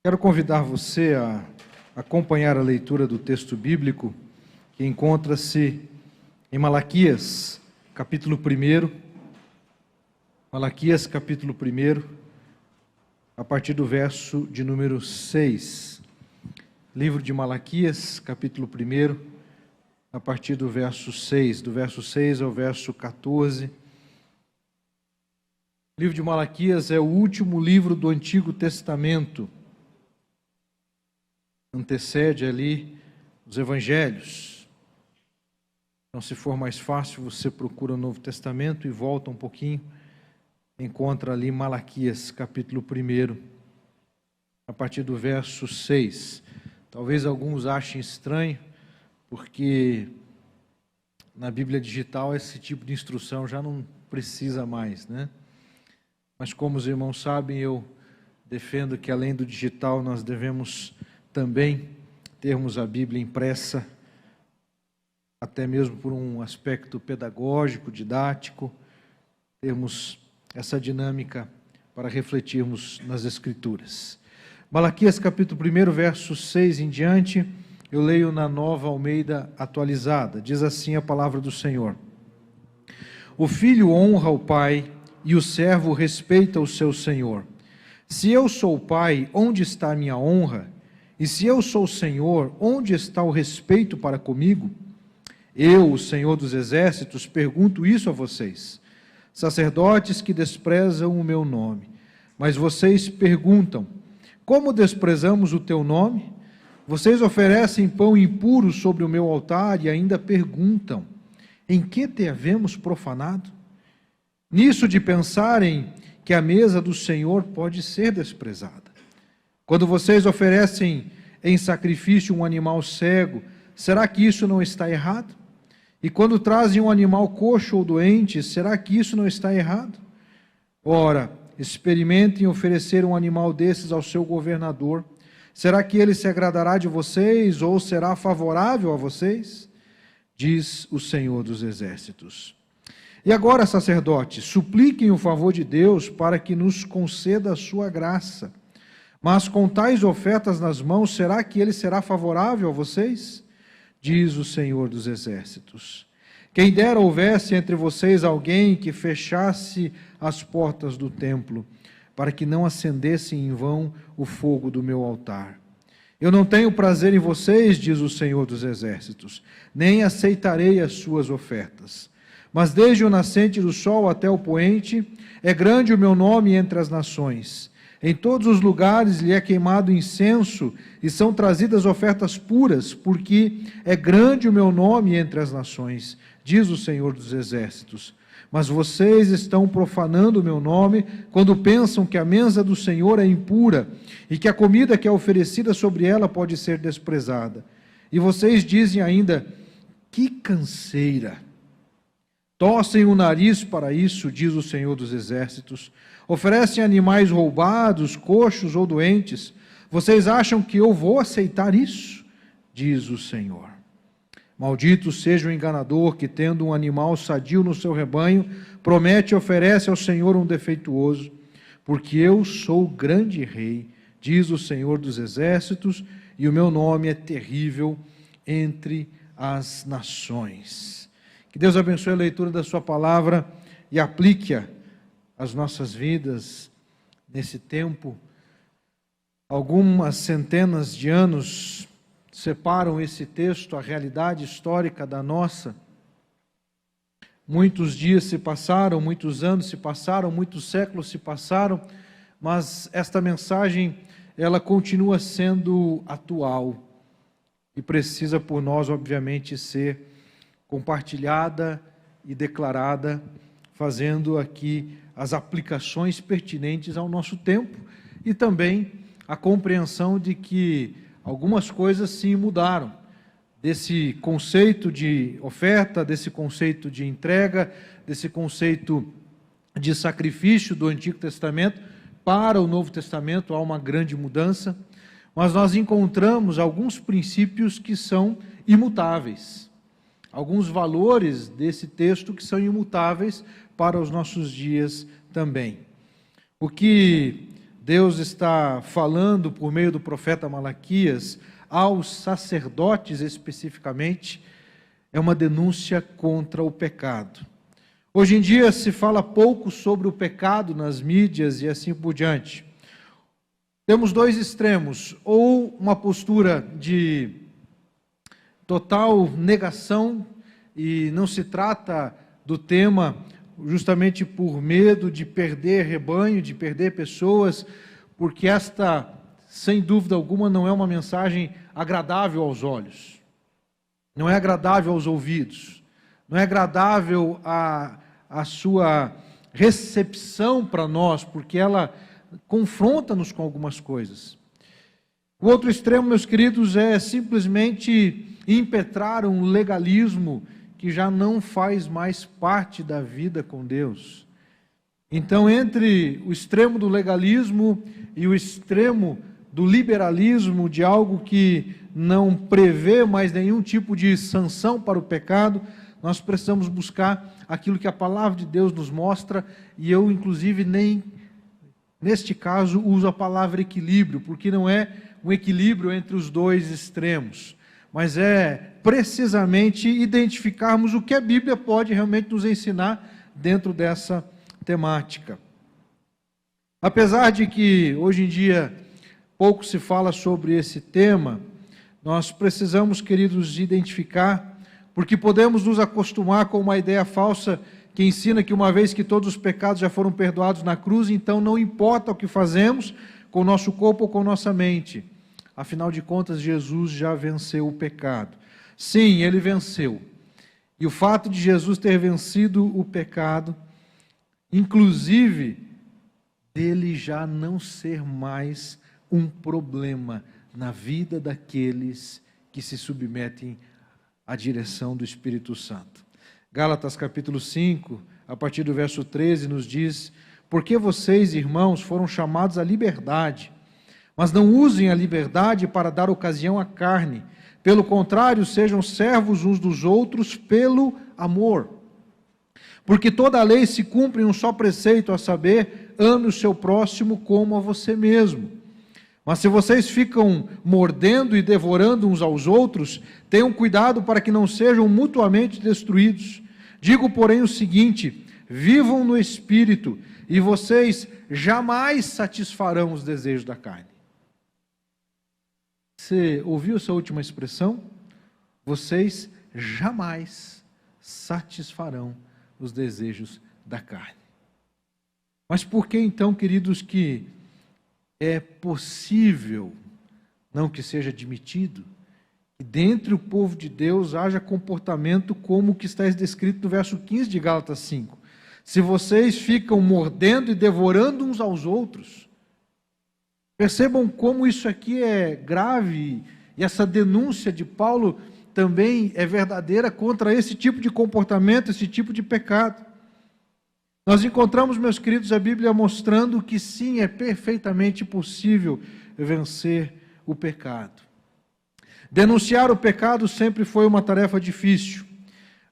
Quero convidar você a acompanhar a leitura do texto bíblico que encontra-se em Malaquias, capítulo 1. Malaquias, capítulo 1, a partir do verso de número 6. Livro de Malaquias, capítulo 1, a partir do verso 6, do verso 6 ao verso 14. O livro de Malaquias é o último livro do Antigo Testamento. Antecede ali os Evangelhos. Então, se for mais fácil, você procura o Novo Testamento e volta um pouquinho, encontra ali Malaquias, capítulo 1, a partir do verso 6. Talvez alguns achem estranho, porque na Bíblia digital esse tipo de instrução já não precisa mais, né? Mas como os irmãos sabem, eu defendo que além do digital nós devemos também termos a Bíblia impressa, até mesmo por um aspecto pedagógico, didático, termos essa dinâmica para refletirmos nas Escrituras. Malaquias capítulo 1, verso 6 em diante, eu leio na Nova Almeida atualizada. Diz assim a palavra do Senhor: O filho honra o pai e o servo respeita o seu senhor. Se eu sou o pai, onde está a minha honra? E se eu sou o Senhor, onde está o respeito para comigo? Eu, o Senhor dos Exércitos, pergunto isso a vocês, sacerdotes que desprezam o meu nome. Mas vocês perguntam: como desprezamos o teu nome? Vocês oferecem pão impuro sobre o meu altar e ainda perguntam: em que te havemos profanado? Nisso de pensarem que a mesa do Senhor pode ser desprezada. Quando vocês oferecem em sacrifício um animal cego, será que isso não está errado? E quando trazem um animal coxo ou doente, será que isso não está errado? Ora, experimentem oferecer um animal desses ao seu governador. Será que ele se agradará de vocês ou será favorável a vocês? Diz o Senhor dos Exércitos. E agora, sacerdotes, supliquem o favor de Deus para que nos conceda a sua graça. Mas com tais ofertas nas mãos, será que ele será favorável a vocês? Diz o Senhor dos Exércitos. Quem dera houvesse entre vocês alguém que fechasse as portas do templo, para que não acendesse em vão o fogo do meu altar. Eu não tenho prazer em vocês, diz o Senhor dos Exércitos, nem aceitarei as suas ofertas. Mas desde o nascente do sol até o poente, é grande o meu nome entre as nações. Em todos os lugares lhe é queimado incenso e são trazidas ofertas puras, porque é grande o meu nome entre as nações, diz o Senhor dos Exércitos. Mas vocês estão profanando o meu nome quando pensam que a mesa do Senhor é impura e que a comida que é oferecida sobre ela pode ser desprezada. E vocês dizem ainda: que canseira! Torcem o nariz para isso, diz o Senhor dos Exércitos. Oferecem animais roubados, coxos ou doentes. Vocês acham que eu vou aceitar isso? Diz o Senhor. Maldito seja o enganador que, tendo um animal sadio no seu rebanho, promete e oferece ao Senhor um defeituoso. Porque eu sou o grande rei, diz o Senhor dos Exércitos, e o meu nome é terrível entre as nações. Que Deus abençoe a leitura da sua palavra e aplique-a às nossas vidas nesse tempo. Algumas centenas de anos separam esse texto, a realidade histórica da nossa. Muitos dias se passaram, muitos anos se passaram, muitos séculos se passaram, mas esta mensagem, ela continua sendo atual e precisa por nós, obviamente, ser compartilhada e declarada, fazendo aqui as aplicações pertinentes ao nosso tempo e também a compreensão de que algumas coisas sim mudaram, desse conceito de oferta, desse conceito de entrega, desse conceito de sacrifício do Antigo Testamento para o Novo Testamento há uma grande mudança, mas nós encontramos alguns princípios que são imutáveis. Alguns valores desse texto que são imutáveis para os nossos dias também. O que Deus está falando por meio do profeta Malaquias aos sacerdotes especificamente, é uma denúncia contra o pecado. Hoje em dia se fala pouco sobre o pecado nas mídias e assim por diante. Temos dois extremos, ou uma postura de total negação, e não se trata do tema justamente por medo de perder rebanho, de perder pessoas, porque esta, sem dúvida alguma, não é uma mensagem agradável aos olhos, não é agradável aos ouvidos, não é agradável à sua recepção para nós, porque ela confronta-nos com algumas coisas. O outro extremo, meus queridos, é simplesmente impetrar um legalismo que já não faz mais parte da vida com Deus. Então, entre o extremo do legalismo e o extremo do liberalismo, de algo que não prevê mais nenhum tipo de sanção para o pecado, nós precisamos buscar aquilo que a palavra de Deus nos mostra, e eu, inclusive, nem neste caso uso a palavra equilíbrio, porque não é um equilíbrio entre os dois extremos, mas é precisamente identificarmos o que a Bíblia pode realmente nos ensinar dentro dessa temática. Apesar de que hoje em dia pouco se fala sobre esse tema, nós precisamos, queridos, identificar, porque podemos nos acostumar com uma ideia falsa que ensina que uma vez que todos os pecados já foram perdoados na cruz, então não importa o que fazemos com o nosso corpo ou com a nossa mente. Afinal de contas, Jesus já venceu o pecado. Sim, ele venceu. E o fato de Jesus ter vencido o pecado, inclusive, dele já não ser mais um problema na vida daqueles que se submetem à direção do Espírito Santo. Gálatas capítulo 5, a partir do verso 13, nos diz: porque vocês, irmãos, foram chamados à liberdade, mas não usem a liberdade para dar ocasião à carne. Pelo contrário, sejam servos uns dos outros pelo amor. Porque toda a lei se cumpre em um só preceito, a saber, ame o seu próximo como a você mesmo. Mas se vocês ficam mordendo e devorando uns aos outros, tenham cuidado para que não sejam mutuamente destruídos. Digo, porém, o seguinte: vivam no Espírito, e vocês jamais satisfarão os desejos da carne. Você ouviu essa última expressão? Vocês jamais satisfarão os desejos da carne. Mas por que então, queridos, que é possível, não que seja admitido, que dentre o povo de Deus haja comportamento como o que está descrito no verso 15 de Gálatas 5? Se vocês ficam mordendo e devorando uns aos outros, percebam como isso aqui é grave, e essa denúncia de Paulo também é verdadeira contra esse tipo de comportamento, esse tipo de pecado. Nós encontramos, meus queridos, a Bíblia mostrando que sim, é perfeitamente possível vencer o pecado. Denunciar o pecado sempre foi uma tarefa difícil.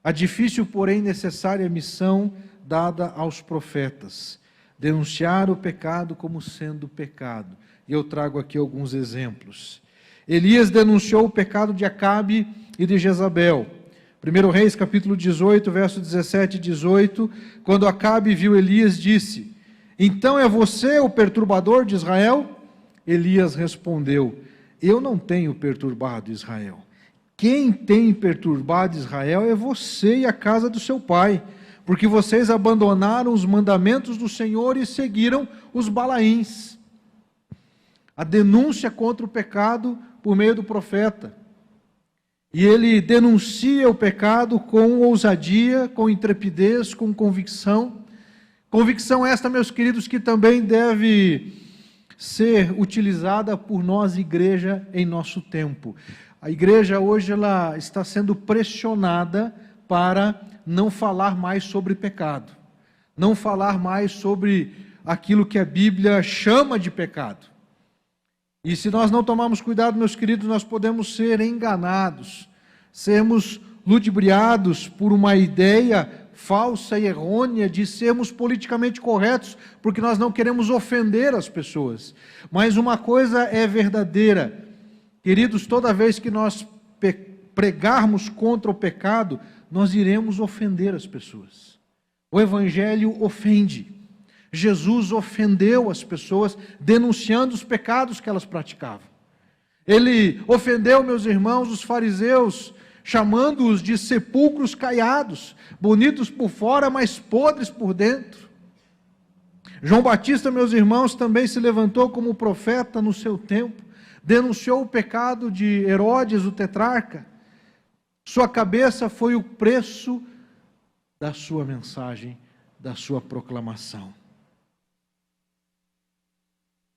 A difícil, porém necessária missão dada aos profetas. Denunciar o pecado como sendo pecado. E eu trago aqui alguns exemplos. Elias denunciou o pecado de Acabe e de Jezabel. 1 Reis, capítulo 18, verso 17 e 18, quando Acabe viu Elias, disse: então é você o perturbador de Israel? Elias respondeu: eu não tenho perturbado Israel. Quem tem perturbado Israel é você e a casa do seu pai, porque vocês abandonaram os mandamentos do Senhor e seguiram os Balaíns. A denúncia contra o pecado por meio do profeta. E ele denuncia o pecado com ousadia, com intrepidez, com convicção. Convicção esta, meus queridos, que também deve ser utilizada por nós, igreja, em nosso tempo. A igreja hoje ela está sendo pressionada para não falar mais sobre pecado, não falar mais sobre aquilo que a Bíblia chama de pecado. E se nós não tomarmos cuidado, meus queridos, nós podemos ser enganados, sermos ludibriados por uma ideia falsa e errônea de sermos politicamente corretos, porque nós não queremos ofender as pessoas. Mas uma coisa é verdadeira, queridos, toda vez que nós pregarmos contra o pecado, nós iremos ofender as pessoas. O Evangelho ofende. Jesus ofendeu as pessoas, denunciando os pecados que elas praticavam. Ele ofendeu, meus irmãos, os fariseus, chamando-os de sepulcros caiados, bonitos por fora, mas podres por dentro. João Batista, meus irmãos, também se levantou como profeta no seu tempo, denunciou o pecado de Herodes, o tetrarca. Sua cabeça foi o preço da sua mensagem, da sua proclamação.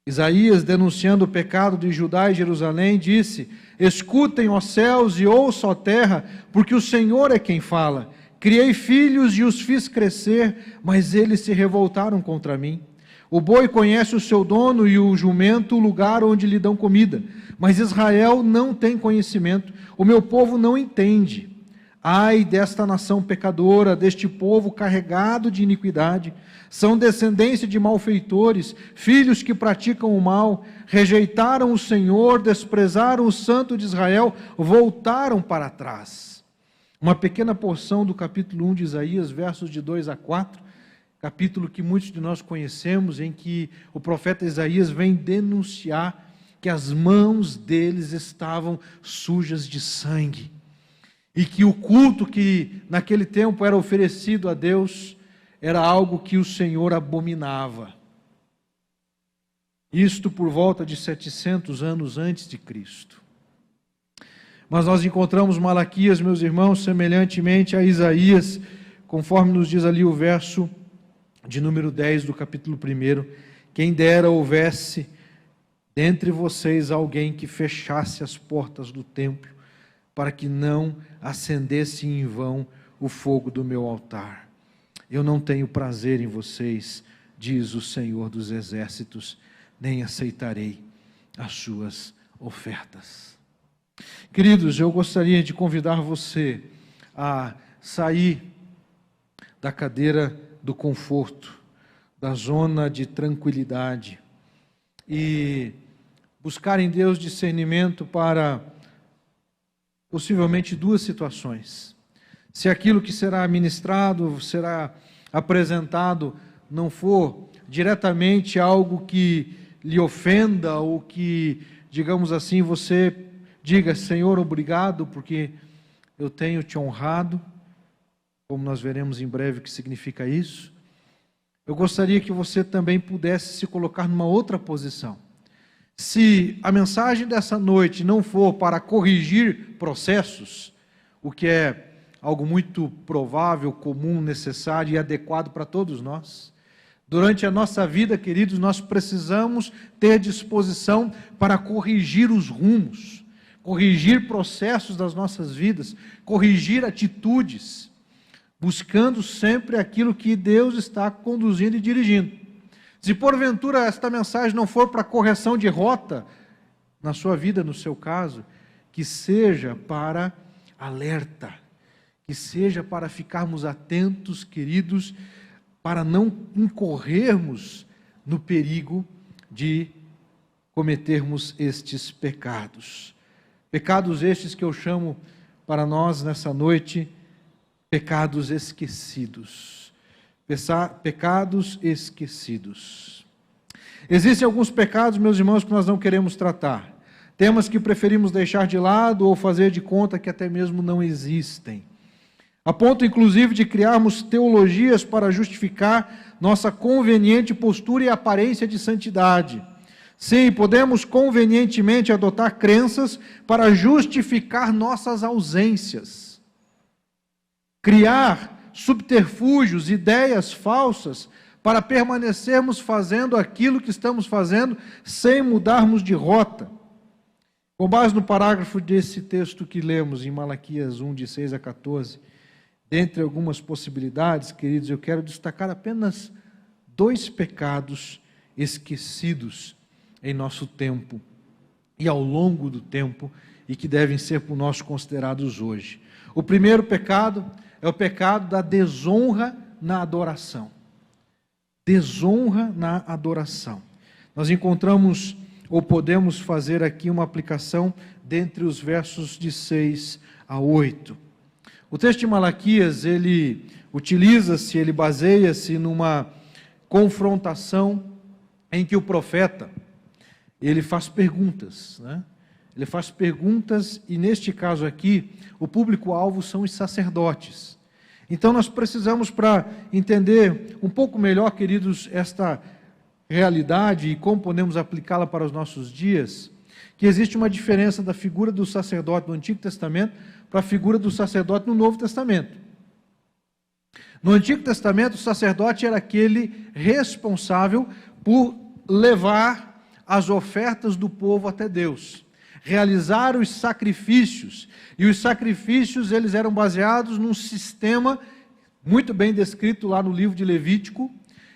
Isaías, denunciando o pecado de Judá e Jerusalém, disse: escutem, ó céus, e ouçam, ó terra, porque o Senhor é quem fala. Criei filhos e os fiz crescer, mas eles se revoltaram contra mim. O boi conhece o seu dono e o jumento o lugar onde lhe dão comida, mas Israel não tem conhecimento, o meu povo não entende. Ai desta nação pecadora, deste povo carregado de iniquidade. São descendência de malfeitores, filhos que praticam o mal, rejeitaram o Senhor, desprezaram o Santo de Israel, voltaram para trás. Uma pequena porção do capítulo 1 de Isaías, versos de 2 a 4, capítulo que muitos de nós conhecemos, em que o profeta Isaías vem denunciar que as mãos deles estavam sujas de sangue, e que o culto que naquele tempo era oferecido a Deus era algo que o Senhor abominava. Isto por volta de 700 anos antes de Cristo. Mas nós encontramos Malaquias, meus irmãos, semelhantemente a Isaías, conforme nos diz ali o verso de número 10 do capítulo 1, quem dera houvesse dentre vocês alguém que fechasse as portas do templo, para que não acendesse em vão o fogo do meu altar. Eu não tenho prazer em vocês, diz o Senhor dos Exércitos, nem aceitarei as suas ofertas. Queridos, eu gostaria de convidar você a sair da cadeira do conforto, da zona de tranquilidade, e buscar em Deus discernimento para possivelmente duas situações. Se aquilo que será ministrado, será apresentado, não for diretamente algo que lhe ofenda, ou que, digamos assim, você diga: Senhor, obrigado, porque eu tenho te honrado, como nós veremos em breve o que significa isso. Eu gostaria que você também pudesse se colocar numa outra posição. Se a mensagem dessa noite não for para corrigir processos, o que é algo muito provável, comum, necessário e adequado para todos nós, durante a nossa vida, queridos, nós precisamos ter disposição para corrigir os rumos, corrigir processos das nossas vidas, corrigir atitudes, buscando sempre aquilo que Deus está conduzindo e dirigindo. Se porventura esta mensagem não for para correção de rota, na sua vida, no seu caso, que seja para alerta, que seja para ficarmos atentos, queridos, para não incorrermos no perigo de cometermos estes pecados. Pecados estes que eu chamo para nós nessa noite, pecados esquecidos. Pecados esquecidos. Existem alguns pecados, meus irmãos, que nós não queremos tratar. Temas que preferimos deixar de lado ou fazer de conta que até mesmo não existem. A ponto, inclusive, de criarmos teologias para justificar nossa conveniente postura e aparência de santidade. Sim, podemos convenientemente adotar crenças para justificar nossas ausências. Criar subterfúgios, ideias falsas, para permanecermos fazendo aquilo que estamos fazendo, sem mudarmos de rota. Com base no parágrafo desse texto que lemos em Malaquias 1, de 6 a 14, dentre algumas possibilidades, queridos, eu quero destacar apenas 2 pecados esquecidos em nosso tempo, e ao longo do tempo, e que devem ser por nós considerados hoje. O primeiro pecado é o pecado da desonra na adoração. Desonra na adoração. Nós encontramos, ou podemos fazer aqui uma aplicação dentre os versos de 6 a 8. O texto de Malaquias, ele utiliza-se, ele baseia-se numa confrontação em que o profeta, ele faz perguntas, né? Ele faz perguntas e, neste caso aqui, o público-alvo são os sacerdotes. Então, nós precisamos, para entender um pouco melhor, queridos, esta realidade e como podemos aplicá-la para os nossos dias, que existe uma diferença da figura do sacerdote do Antigo Testamento para a figura do sacerdote no Novo Testamento. No Antigo Testamento, o sacerdote era aquele responsável por levar as ofertas do povo até Deus, realizar os sacrifícios, e os sacrifícios eles eram baseados num sistema muito bem descrito lá no livro de Levítico,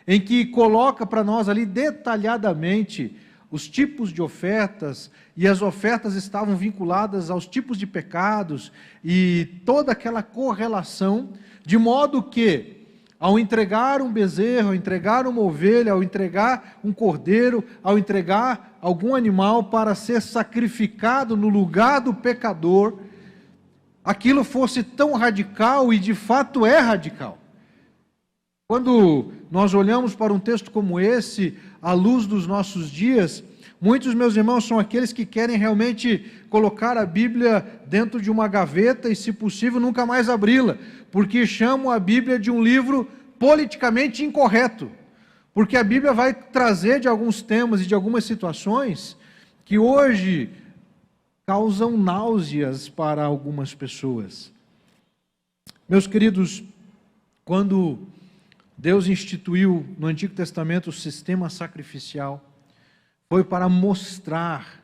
em que coloca para nós ali detalhadamente os tipos de ofertas, e as ofertas estavam vinculadas aos tipos de pecados, e toda aquela correlação, de modo que, ao entregar um bezerro, ao entregar uma ovelha, ao entregar um cordeiro, ao entregar algum animal para ser sacrificado no lugar do pecador, aquilo fosse tão radical, e de fato é radical. Quando nós olhamos para um texto como esse, à luz dos nossos dias, muitos, meus irmãos, são aqueles que querem realmente colocar a Bíblia dentro de uma gaveta e, se possível, nunca mais abri-la, porque chamam a Bíblia de um livro politicamente incorreto, porque a Bíblia vai trazer de alguns temas e de algumas situações que hoje causam náuseas para algumas pessoas. Meus queridos, quando Deus instituiu no Antigo Testamento o sistema sacrificial, foi para mostrar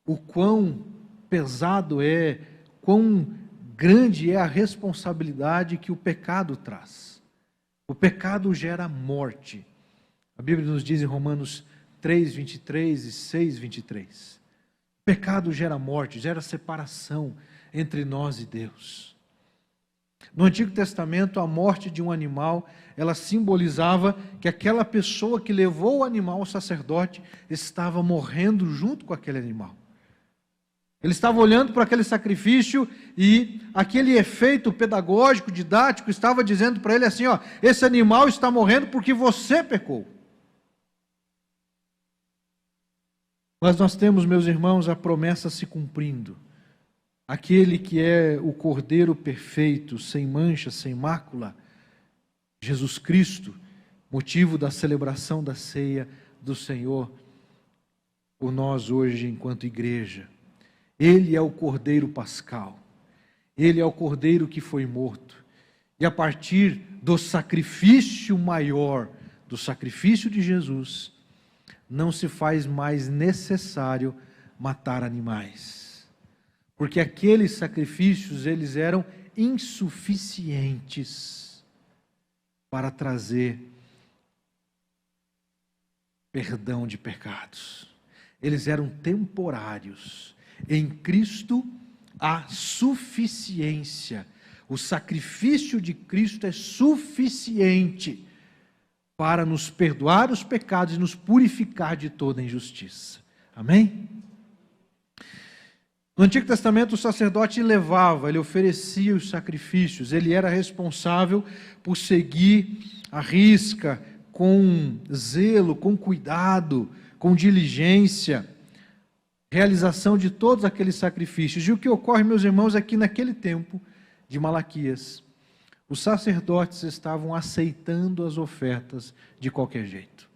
o quão pesado é, quão grande é a responsabilidade que o pecado traz. O pecado gera morte. A Bíblia nos diz em Romanos 3, 23 e 6, 23. O pecado gera morte, gera separação entre nós e Deus. No Antigo Testamento, a morte de um animal, ela simbolizava que aquela pessoa que levou o animal ao sacerdote estava morrendo junto com aquele animal. Ele estava olhando para aquele sacrifício e aquele efeito pedagógico, didático, estava dizendo para ele assim, ó, esse animal está morrendo porque você pecou. Mas nós temos, meus irmãos, a promessa se cumprindo. Aquele que é o Cordeiro perfeito, sem mancha, sem mácula, Jesus Cristo, motivo da celebração da ceia do Senhor, por nós hoje enquanto igreja. Ele é o Cordeiro Pascal, Ele é o Cordeiro que foi morto, e a partir do sacrifício maior, do sacrifício de Jesus, não se faz mais necessário matar animais, porque aqueles sacrifícios, eles eram insuficientes para trazer perdão de pecados. Eles eram temporários. Em Cristo há suficiência. O sacrifício de Cristo é suficiente para nos perdoar os pecados e nos purificar de toda injustiça. Amém? No Antigo Testamento, o sacerdote levava, ele oferecia os sacrifícios, ele era responsável por seguir à risca, com zelo, com cuidado, com diligência, realização de todos aqueles sacrifícios. E o que ocorre, meus irmãos, é que naquele tempo de Malaquias, os sacerdotes estavam aceitando as ofertas de qualquer jeito,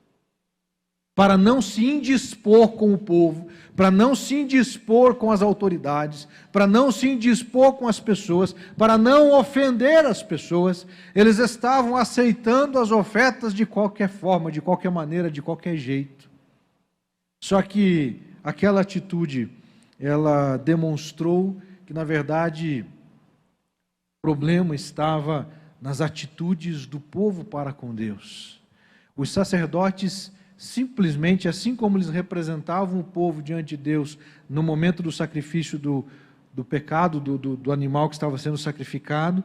para não se indispor com o povo, para não se indispor com as autoridades, para não se indispor com as pessoas, para não ofender as pessoas. Eles estavam aceitando as ofertas de qualquer forma, de qualquer maneira, de qualquer jeito. Só que aquela atitude, ela demonstrou que, na verdade, o problema estava nas atitudes do povo para com Deus. Os sacerdotes, simplesmente, assim como eles representavam o povo diante de Deus no momento do sacrifício do pecado do animal que estava sendo sacrificado,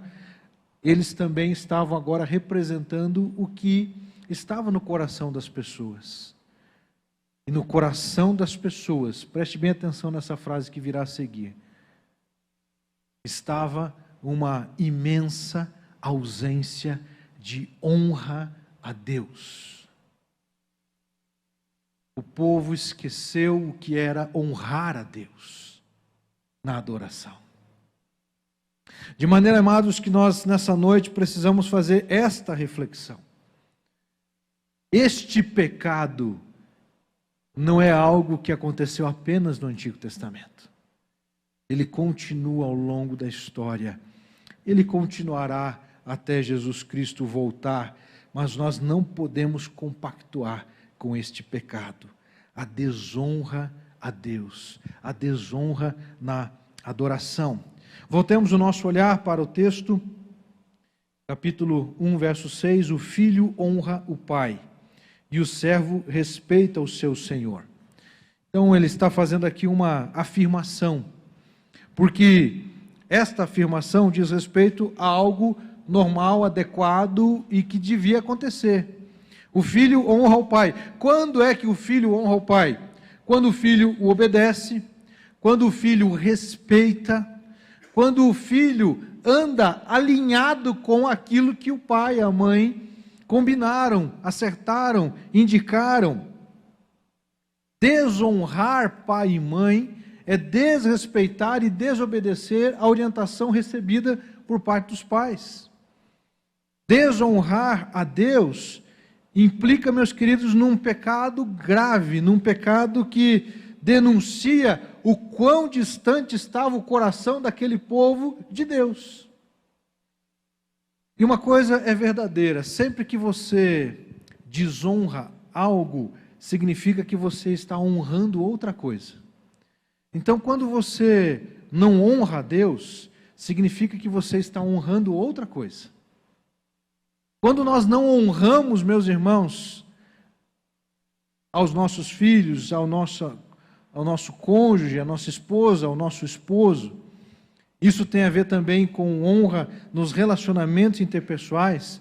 eles também estavam agora representando o que estava no coração das pessoas. E no coração das pessoas, preste bem atenção nessa frase que virá a seguir, estava uma imensa ausência de honra a Deus. O povo esqueceu o que era honrar a Deus na adoração. De maneira, amados, que nós nessa noite precisamos fazer esta reflexão. Este pecado não é algo que aconteceu apenas no Antigo Testamento. Ele continua ao longo da história. Ele continuará até Jesus Cristo voltar, mas nós não podemos compactuar com este pecado, a desonra a Deus, a desonra na adoração. Voltemos o nosso olhar para o texto, capítulo 1, verso 6, o filho honra o pai, e o servo respeita o seu senhor. Então ele está fazendo aqui uma afirmação, porque esta afirmação diz respeito a algo normal, adequado e que devia acontecer. O filho honra o pai. Quando é que o filho honra o pai? Quando o filho o obedece, quando o filho o respeita, quando o filho anda alinhado com aquilo que o pai e a mãe combinaram, acertaram, indicaram. Desonrar pai e mãe é desrespeitar e desobedecer a orientação recebida por parte dos pais. Desonrar a Deus implica, meus queridos, num pecado grave, num pecado que denuncia o quão distante estava o coração daquele povo de Deus. E uma coisa é verdadeira, sempre que você desonra algo, significa que você está honrando outra coisa. Então, quando você não honra a Deus, significa que você está honrando outra coisa. Quando nós não honramos, meus irmãos, aos nossos filhos, ao nosso cônjuge, à nossa esposa, ao nosso esposo, isso tem a ver também com honra nos relacionamentos interpessoais,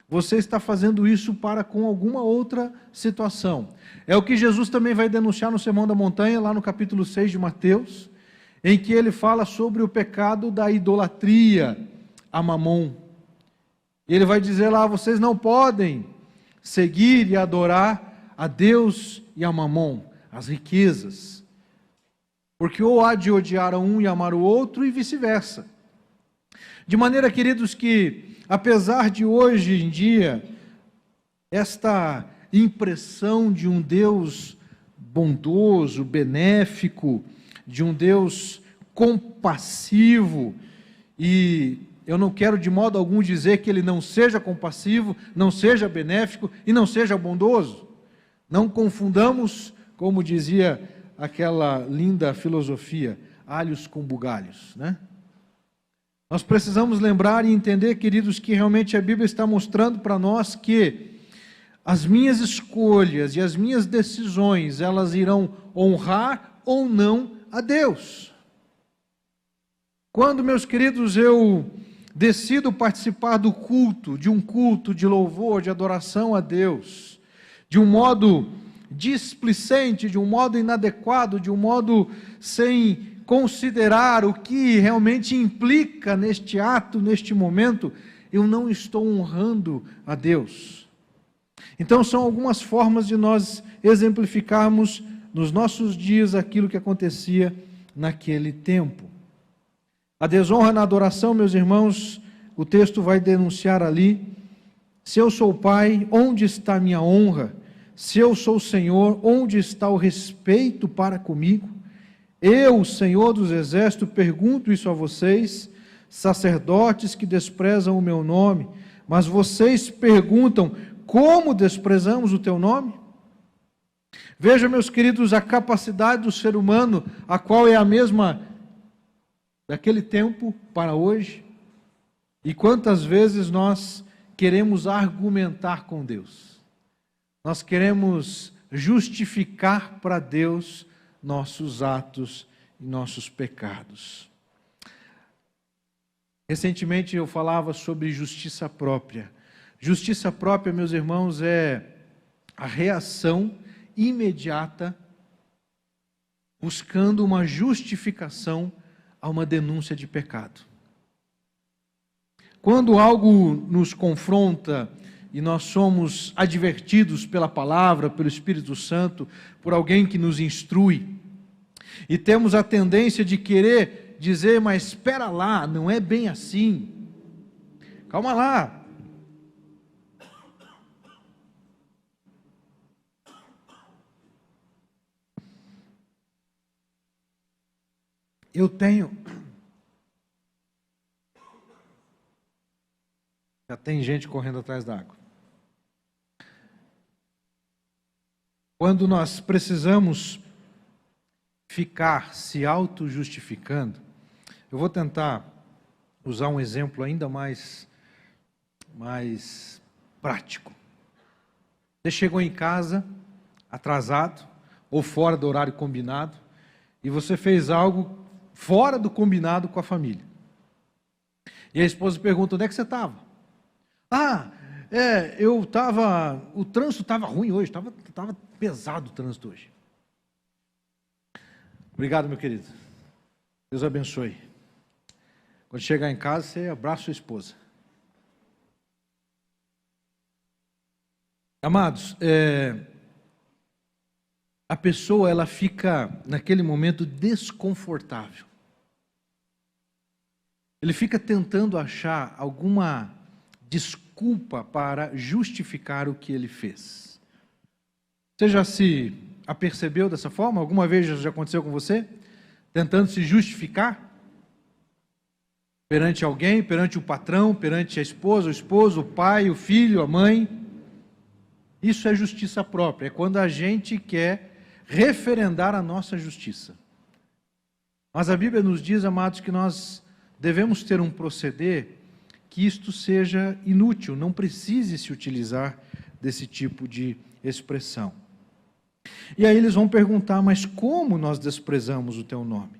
você está fazendo isso para com alguma outra situação. É o que Jesus também vai denunciar no Sermão da Montanha, lá no capítulo 6 de Mateus, em que ele fala sobre o pecado da idolatria a Mamon. Ele vai dizer lá, vocês não podem seguir e adorar a Deus e a Mamon, as riquezas, porque ou há de odiar a um e amar o outro e vice-versa. De maneira, queridos, que apesar de hoje em dia, esta impressão de um Deus bondoso, benéfico, de um Deus compassivo, e eu não quero de modo algum dizer que ele não seja compassivo, não seja benéfico e não seja bondoso. Não confundamos, como dizia aquela linda filosofia, alhos com bugalhos, né? Nós precisamos lembrar e entender, queridos, que realmente a Bíblia está mostrando para nós que as minhas escolhas e as minhas decisões, elas irão honrar ou não a Deus. Quando, meus queridos, eu decido participar do culto, de um culto de louvor, de adoração a Deus, de um modo displicente, de um modo inadequado, de um modo sem considerar o que realmente implica neste ato, neste momento, eu não estou honrando a Deus. Então são algumas formas de nós exemplificarmos nos nossos dias aquilo que acontecia naquele tempo. A desonra na adoração, meus irmãos, o texto vai denunciar ali: se eu sou pai, onde está a minha honra? Se eu sou Senhor, onde está o respeito para comigo? Eu, Senhor dos Exércitos, pergunto isso a vocês, sacerdotes que desprezam o meu nome, mas vocês perguntam, como desprezamos o teu nome? Veja, meus queridos, a capacidade do ser humano, a qual é a mesma daquele tempo para hoje, e quantas vezes nós queremos argumentar com Deus, nós queremos justificar para Deus nossos atos e nossos pecados. Recentemente eu falava sobre justiça própria. Justiça própria, meus irmãos, é a reação imediata buscando uma justificação a uma denúncia de pecado. Quando algo nos confronta e nós somos advertidos pela palavra, pelo Espírito Santo, por alguém que nos instrui, e temos a tendência de querer dizer, mas espera lá, não é bem assim. Calma lá. Já tem gente correndo atrás da água. Quando nós precisamos ficar se auto-justificando, eu vou tentar usar um exemplo ainda mais prático. Você chegou em casa atrasado ou fora do horário combinado e você fez algo fora do combinado com a família. E a esposa pergunta, onde é que você estava? O trânsito estava ruim hoje, estava pesado o trânsito hoje. Obrigado, meu querido. Deus abençoe. Quando chegar em casa, você abraça sua esposa. Amados, a pessoa ela fica naquele momento desconfortável. Ele fica tentando achar alguma desculpa para justificar o que ele fez. Você já se apercebeu dessa forma? Alguma vez já aconteceu com você? Tentando se justificar? Perante alguém, perante o patrão, perante a esposa, o esposo, o pai, o filho, a mãe. Isso é justiça própria, é quando a gente quer referendar a nossa justiça. Mas a Bíblia nos diz, amados, que nós devemos ter um proceder que isto seja inútil, não precise se utilizar desse tipo de expressão. E aí eles vão perguntar, mas como nós desprezamos o teu nome?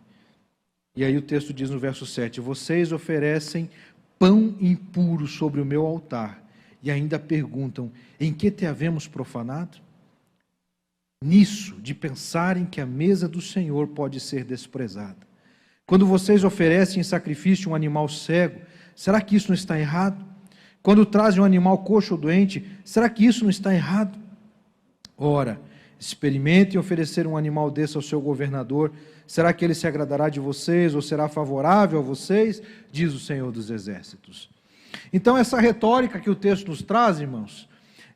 E aí o texto diz no verso 7, vocês oferecem pão impuro sobre o meu altar, e ainda perguntam, em que te havemos profanado? Nisso, de pensarem que a mesa do Senhor pode ser desprezada. Quando vocês oferecem em sacrifício um animal cego, será que isso não está errado? Quando trazem um animal coxo ou doente, será que isso não está errado? Ora, experimentem oferecer um animal desse ao seu governador, será que ele se agradará de vocês ou será favorável a vocês? Diz o Senhor dos Exércitos. Então essa retórica que o texto nos traz, irmãos,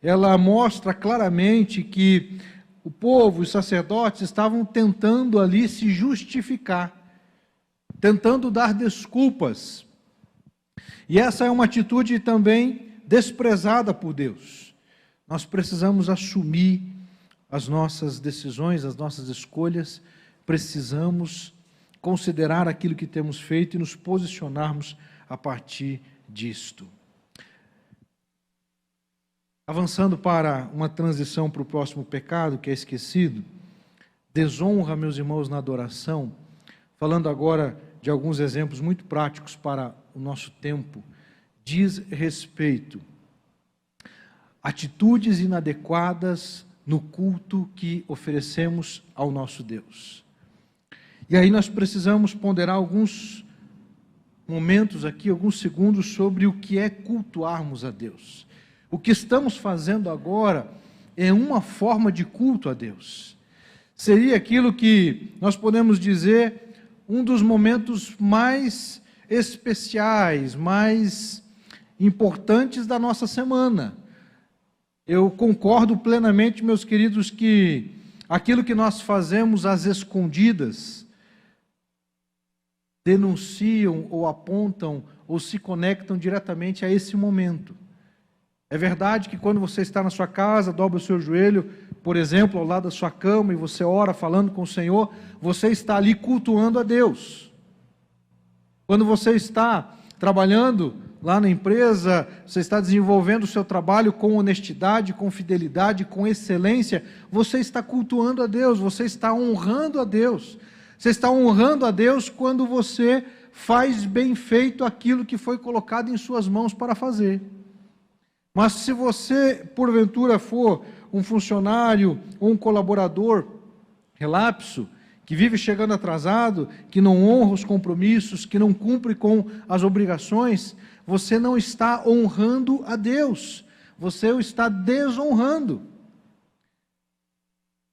ela mostra claramente que o povo, os sacerdotes estavam tentando ali se justificar, tentando dar desculpas. E essa é uma atitude também desprezada por Deus. Nós precisamos assumir as nossas decisões, as nossas escolhas, precisamos considerar aquilo que temos feito e nos posicionarmos a partir disto. Avançando para uma transição para o próximo pecado, que é esquecido, desonra, meus irmãos, na adoração, falando agora de alguns exemplos muito práticos para o nosso tempo, diz respeito a atitudes inadequadas no culto que oferecemos ao nosso Deus. E aí nós precisamos ponderar alguns momentos aqui, alguns segundos, sobre o que é cultuarmos a Deus. O que estamos fazendo agora é uma forma de culto a Deus. Seria aquilo que nós podemos dizer um dos momentos mais especiais, mais importantes da nossa semana. Eu concordo plenamente, meus queridos, que aquilo que nós fazemos às escondidas denunciam ou apontam ou se conectam diretamente a esse momento. É verdade que quando você está na sua casa, dobra o seu joelho, por exemplo, ao lado da sua cama, e você ora falando com o Senhor, você está ali cultuando a Deus. Quando você está trabalhando lá na empresa, você está desenvolvendo o seu trabalho com honestidade, com fidelidade, com excelência, você está cultuando a Deus, você está honrando a Deus. Você está honrando a Deus quando você faz bem feito aquilo que foi colocado em suas mãos para fazer. Mas se você, porventura, for um funcionário ou um colaborador relapso, que vive chegando atrasado, que não honra os compromissos, que não cumpre com as obrigações, você não está honrando a Deus, você o está desonrando.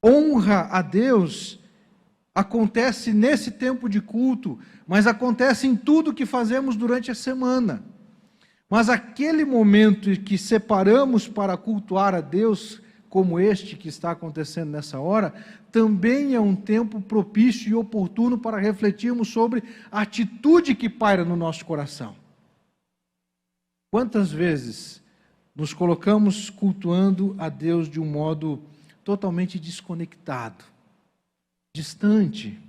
Honra a Deus acontece nesse tempo de culto, mas acontece em tudo que fazemos durante a semana. Mas aquele momento que separamos para cultuar a Deus, como este que está acontecendo nessa hora, também é um tempo propício e oportuno para refletirmos sobre a atitude que paira no nosso coração. Quantas vezes nos colocamos cultuando a Deus de um modo totalmente desconectado, distante,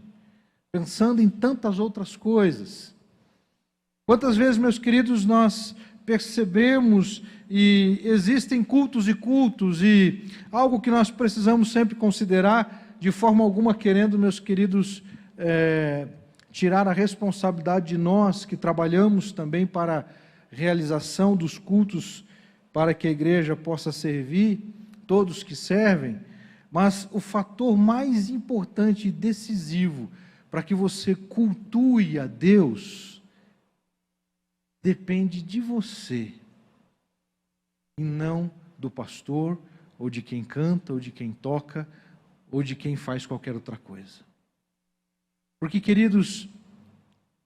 pensando em tantas outras coisas? Quantas vezes, meus queridos, nós percebemos e existem cultos e algo que nós precisamos sempre considerar, de forma alguma querendo, meus queridos, tirar a responsabilidade de nós que trabalhamos também para a realização dos cultos, para que a igreja possa servir, todos que servem, mas o fator mais importante e decisivo para que você cultue a Deus depende de você, e não do pastor, ou de quem canta, ou de quem toca, ou de quem faz qualquer outra coisa. Porque, queridos,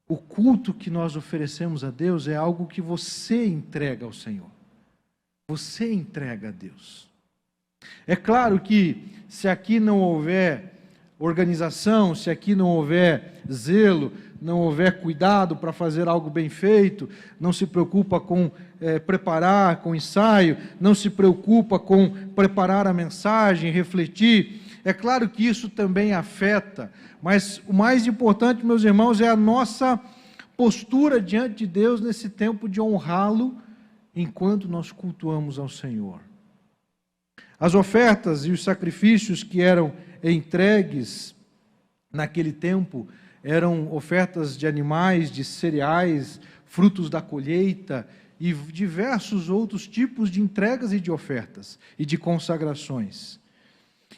o culto que nós oferecemos a Deus é algo que você entrega ao Senhor. Você entrega a Deus. É claro que, se aqui não houver organização, se aqui não houver zelo, não houver cuidado para fazer algo bem feito, não se preocupa com preparar, com ensaio, não se preocupa com preparar a mensagem, refletir, é claro que isso também afeta, mas o mais importante, meus irmãos, é a nossa postura diante de Deus nesse tempo de honrá-lo enquanto nós cultuamos ao Senhor. As ofertas e os sacrifícios que eram entregues naquele tempo eram ofertas de animais, de cereais, frutos da colheita e diversos outros tipos de entregas e de ofertas e de consagrações.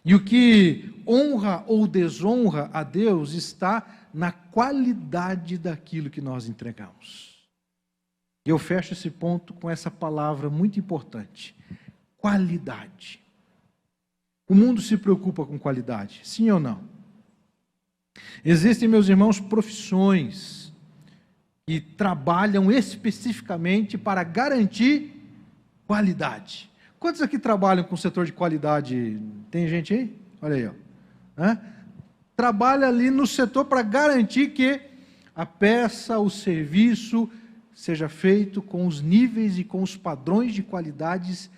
E o que honra ou desonra a Deus está na qualidade daquilo que nós entregamos. E eu fecho esse ponto com essa palavra muito importante: qualidade. O mundo se preocupa com qualidade, sim ou não? Existem, meus irmãos, profissões que trabalham especificamente para garantir qualidade. Quantos aqui trabalham com o setor de qualidade? Tem gente aí? Olha aí, ó. Trabalha ali no setor para garantir que a peça, o serviço, seja feito com os níveis e com os padrões de qualidades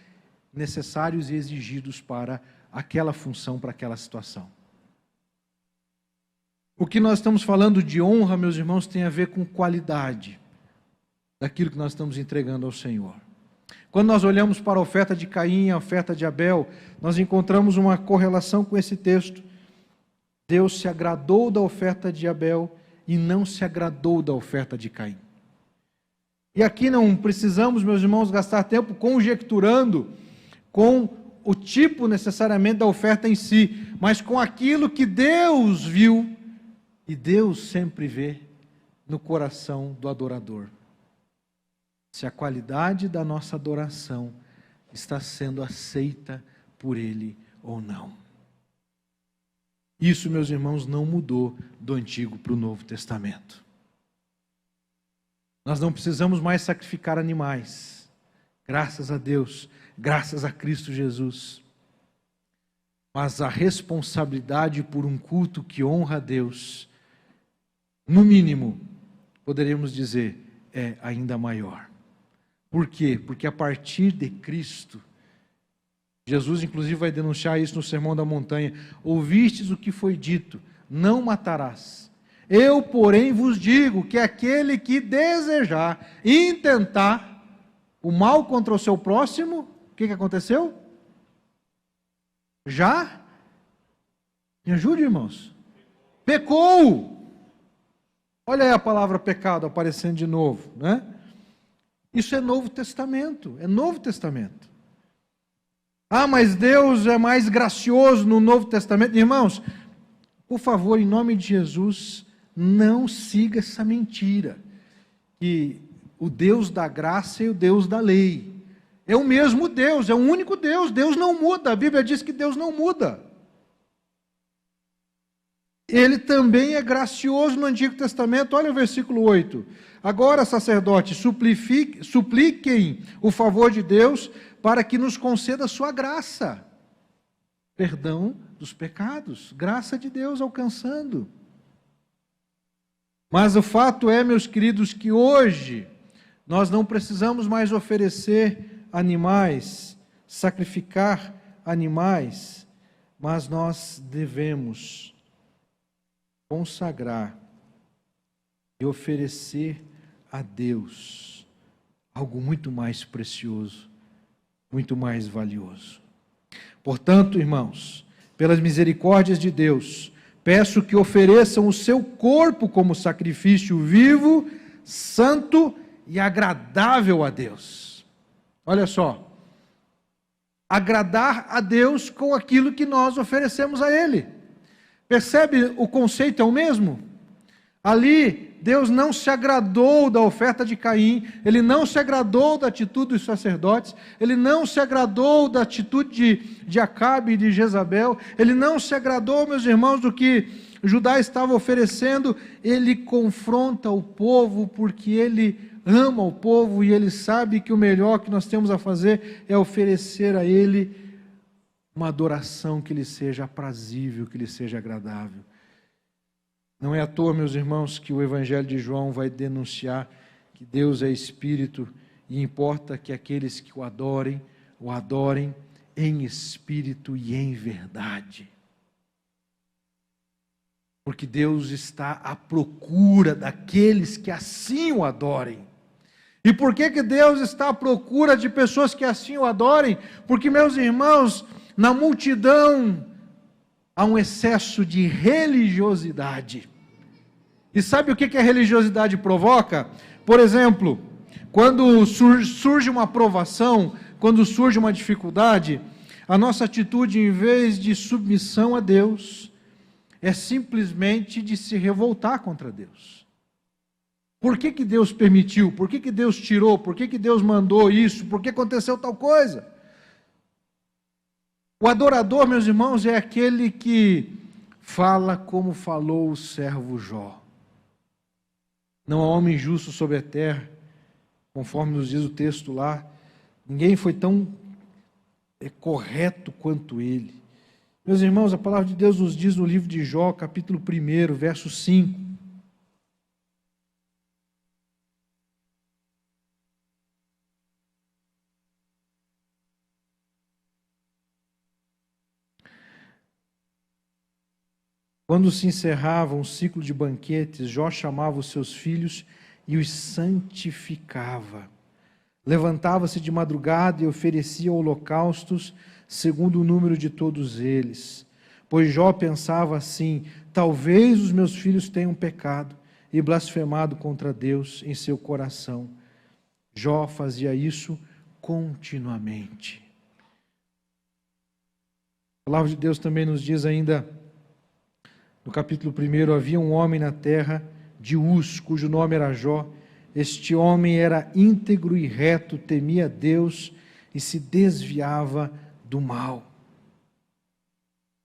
necessários e exigidos para aquela função, para aquela situação. O que nós estamos falando de honra, meus irmãos, tem a ver com qualidade daquilo que nós estamos entregando ao Senhor. Quando nós olhamos para a oferta de Caim e a oferta de Abel, nós encontramos uma correlação com esse texto. Deus se agradou da oferta de Abel e não se agradou da oferta de Caim. E aqui não precisamos, meus irmãos, gastar tempo conjecturando com o tipo necessariamente da oferta em si, mas com aquilo que Deus viu, e Deus sempre vê no coração do adorador. Se a qualidade da nossa adoração está sendo aceita por Ele ou não. Isso, meus irmãos, não mudou do Antigo para o Novo Testamento. Nós não precisamos mais sacrificar animais, graças a Deus, graças a Cristo Jesus. Mas a responsabilidade por um culto que honra a Deus, no mínimo, poderíamos dizer, é ainda maior. Por quê? Porque a partir de Cristo, Jesus inclusive vai denunciar isso no Sermão da Montanha: ouvistes o que foi dito, não matarás. Eu, porém, vos digo que aquele que desejar intentar o mal contra o seu próximo, o que aconteceu? Já? Me ajude, irmãos. Pecou. Olha aí a palavra pecado aparecendo de novo, né? Isso é Novo Testamento, é Novo Testamento. Ah, mas Deus é mais gracioso no Novo Testamento. Irmãos, por favor, em nome de Jesus, não siga essa mentira, que o Deus da graça e o Deus da lei. É o mesmo Deus, é o único Deus, Deus não muda, a Bíblia diz que Deus não muda. Ele também é gracioso no Antigo Testamento, olha o versículo 8. Agora, sacerdotes, supliquem o favor de Deus para que nos conceda a sua graça. Perdão dos pecados, graça de Deus alcançando. Mas o fato é, meus queridos, que hoje nós não precisamos mais oferecer animais, sacrificar animais, mas nós devemos consagrar e oferecer a Deus algo muito mais precioso, muito mais valioso. Portanto, irmãos, pelas misericórdias de Deus, peço que ofereçam o seu corpo como sacrifício vivo, santo e agradável a Deus. Olha só, agradar a Deus com aquilo que nós oferecemos a Ele. Percebe, o conceito é o mesmo? Ali, Deus não se agradou da oferta de Caim, Ele não se agradou da atitude dos sacerdotes, Ele não se agradou da atitude de Acabe e de Jezabel, Ele não se agradou, meus irmãos, do que Judá estava oferecendo. Ele confronta o povo porque Ele ama o povo e Ele sabe que o melhor que nós temos a fazer é oferecer a Ele uma adoração que lhe seja aprazível, que lhe seja agradável. Não é à toa, meus irmãos, que o Evangelho de João vai denunciar que Deus é Espírito e importa que aqueles que o adorem em espírito e em verdade. Porque Deus está à procura daqueles que assim o adorem. E por que Deus está à procura de pessoas que assim o adorem? Porque, meus irmãos, na multidão há um excesso de religiosidade. E sabe o que a religiosidade provoca? Por exemplo, quando surge uma provação, quando surge uma dificuldade, a nossa atitude, em vez de submissão a Deus, é simplesmente de se revoltar contra Deus. Por que Deus permitiu? Por que Deus tirou? Por que Deus mandou isso? Por que aconteceu tal coisa? O adorador, meus irmãos, é aquele que fala como falou o servo Jó. Não há homem justo sobre a terra, conforme nos diz o texto lá. Ninguém foi tão correto quanto ele. Meus irmãos, a palavra de Deus nos diz no livro de Jó, capítulo 1, verso 5. Quando se encerrava um ciclo de banquetes, Jó chamava os seus filhos e os santificava. Levantava-se de madrugada e oferecia holocaustos segundo o número de todos eles. Pois Jó pensava assim: talvez os meus filhos tenham pecado e blasfemado contra Deus em seu coração. Jó fazia isso continuamente. A palavra de Deus também nos diz ainda, no capítulo 1, havia um homem na terra de Uz, cujo nome era Jó. Este homem era íntegro e reto, temia Deus e se desviava do mal.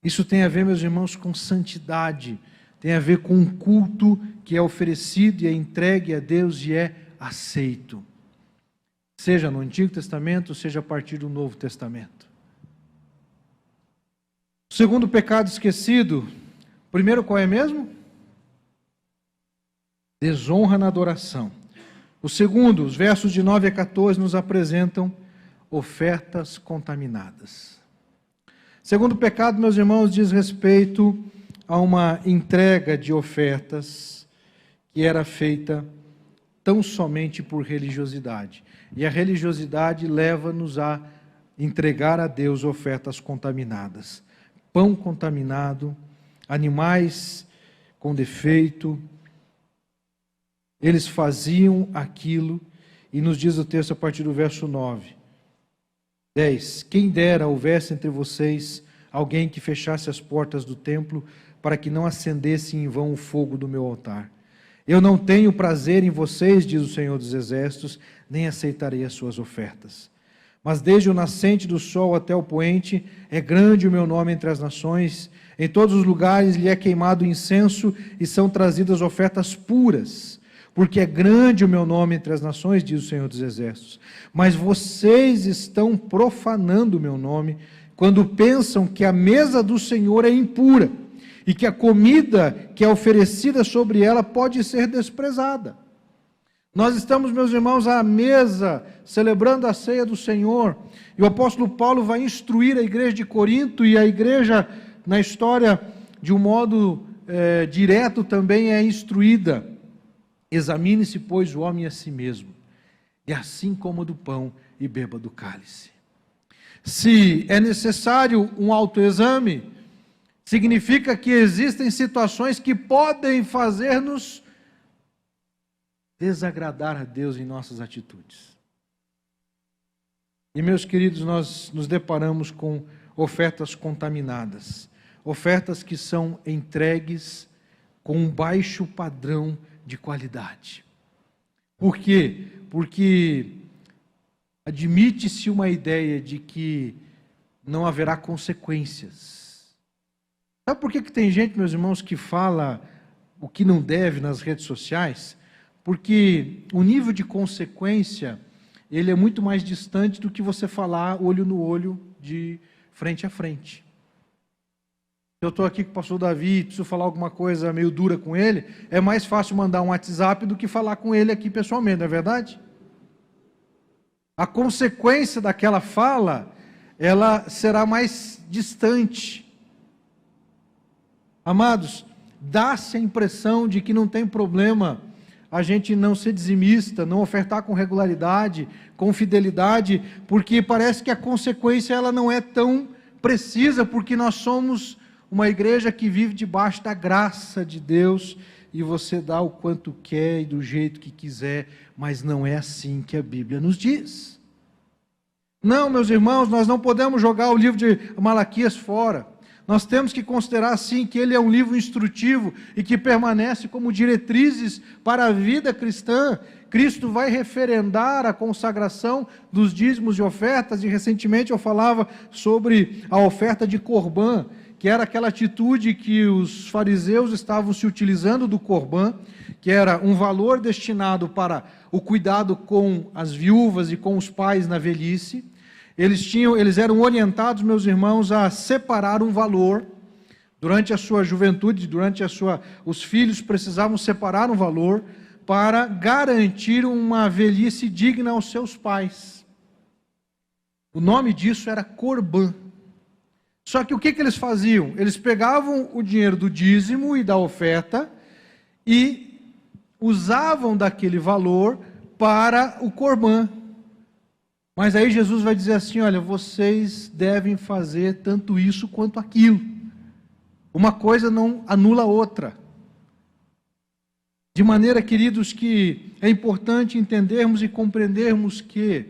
Isso tem a ver, meus irmãos, com santidade, tem a ver com um culto que é oferecido e é entregue a Deus e é aceito. Seja no Antigo Testamento, seja a partir do Novo Testamento. O segundo pecado esquecido, primeiro qual é mesmo? Desonra na adoração. O segundo, os versos de 9 a 14 nos apresentam ofertas contaminadas. O segundo pecado, meus irmãos, diz respeito a uma entrega de ofertas que era feita tão somente por religiosidade. E a religiosidade leva-nos a entregar a Deus ofertas contaminadas. Pão contaminado, animais com defeito, eles faziam aquilo, e nos diz o texto a partir do verso 9. 10. Quem dera houvesse entre vocês alguém que fechasse as portas do templo, para que não acendesse em vão o fogo do meu altar. Eu não tenho prazer em vocês, diz o Senhor dos Exércitos, nem aceitarei as suas ofertas. Mas desde o nascente do sol até o poente, é grande o meu nome entre as nações. Em todos os lugares lhe é queimado incenso e são trazidas ofertas puras. Porque é grande o meu nome entre as nações, diz o Senhor dos Exércitos. Mas vocês estão profanando o meu nome, quando pensam que a mesa do Senhor é impura, e que a comida que é oferecida sobre ela pode ser desprezada. Nós estamos, meus irmãos, à mesa, celebrando a ceia do Senhor, e o apóstolo Paulo vai instruir a igreja de Corinto, e a igreja, na história, de um modo direto, também é instruída. Examine-se, pois, o homem a si mesmo, e assim coma do pão e beba do cálice. Se é necessário um autoexame, significa que existem situações que podem fazer-nos desagradar a Deus em nossas atitudes. E, meus queridos, nós nos deparamos com ofertas contaminadas, ofertas que são entregues com um baixo padrão de qualidade. Por quê? Porque admite-se uma ideia de que não haverá consequências. Sabe por que tem gente, meus irmãos, que fala o que não deve nas redes sociais? Porque o nível de consequência, ele é muito mais distante do que você falar olho no olho, de frente a frente. Eu estou aqui com o pastor Davi e preciso falar alguma coisa meio dura com ele, é mais fácil mandar um WhatsApp do que falar com ele aqui pessoalmente, não é verdade? A consequência daquela fala, ela será mais distante. Amados, dá-se a impressão de que não tem problema a gente não ser dizimista, não ofertar com regularidade, com fidelidade, porque parece que a consequência ela não é tão precisa, porque nós somos uma igreja que vive debaixo da graça de Deus, e você dá o quanto quer e do jeito que quiser, mas não é assim que a Bíblia nos diz. Não, meus irmãos, nós não podemos jogar o livro de Malaquias fora. Nós temos que considerar, sim, que ele é um livro instrutivo e que permanece como diretrizes para a vida cristã. Cristo vai referendar a consagração dos dízimos e ofertas, e recentemente eu falava sobre a oferta de Corbã, que era aquela atitude que os fariseus estavam se utilizando do Corbã, que era um valor destinado para o cuidado com as viúvas e com os pais na velhice. Eles eram orientados, meus irmãos, a separar um valor. Durante a sua juventude, os filhos precisavam separar um valor para garantir uma velhice digna aos seus pais. O nome disso era Corbã. Só que o que eles faziam? Eles pegavam o dinheiro do dízimo e da oferta e usavam daquele valor para o Corbã. Mas aí Jesus vai dizer assim, olha, vocês devem fazer tanto isso quanto aquilo. Uma coisa não anula a outra. De maneira, queridos, que é importante entendermos e compreendermos que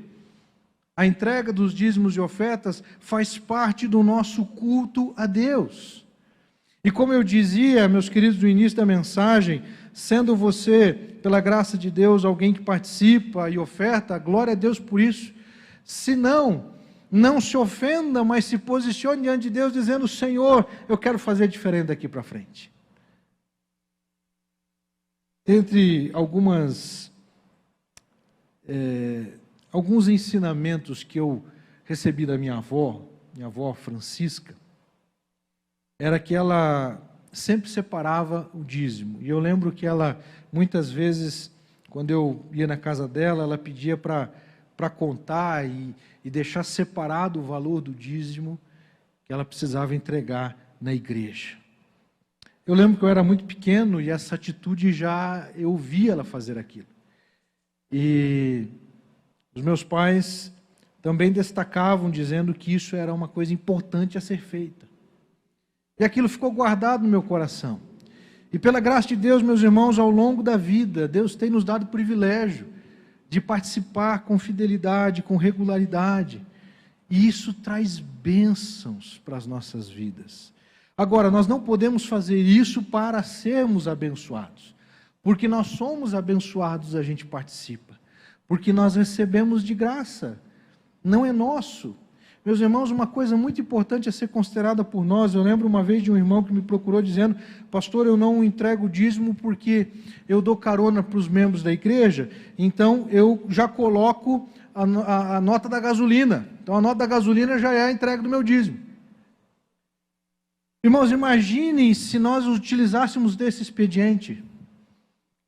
a entrega dos dízimos e ofertas faz parte do nosso culto a Deus. E como eu dizia, meus queridos, no início da mensagem, sendo você, pela graça de Deus, alguém que participa e oferta, glória a Deus por isso. Se não se ofenda, mas se posicione diante de Deus dizendo, Senhor, eu quero fazer diferente daqui para frente. Entre alguns ensinamentos que eu recebi da minha avó Francisca, era que ela sempre separava o dízimo. E eu lembro que ela, muitas vezes, quando eu ia na casa dela, ela pedia para contar e deixar separado o valor do dízimo que ela precisava entregar na igreja. Eu lembro que eu era muito pequeno e essa atitude eu via ela fazer aquilo. E os meus pais também destacavam, dizendo que isso era uma coisa importante a ser feita. E aquilo ficou guardado no meu coração. E pela graça de Deus, meus irmãos, ao longo da vida, Deus tem nos dado o privilégio de participar com fidelidade, com regularidade. E isso traz bênçãos para as nossas vidas. Agora, nós não podemos fazer isso para sermos abençoados. Porque nós somos abençoados, a gente participa. Porque nós recebemos de graça. Não é nosso. Meus irmãos, uma coisa muito importante a ser considerada por nós, eu lembro uma vez de um irmão que me procurou dizendo: pastor, eu não entrego o dízimo porque eu dou carona para os membros da igreja, então eu já coloco a nota da gasolina. Então a nota da gasolina já é a entrega do meu dízimo. Irmãos, imaginem se nós utilizássemos desse expediente.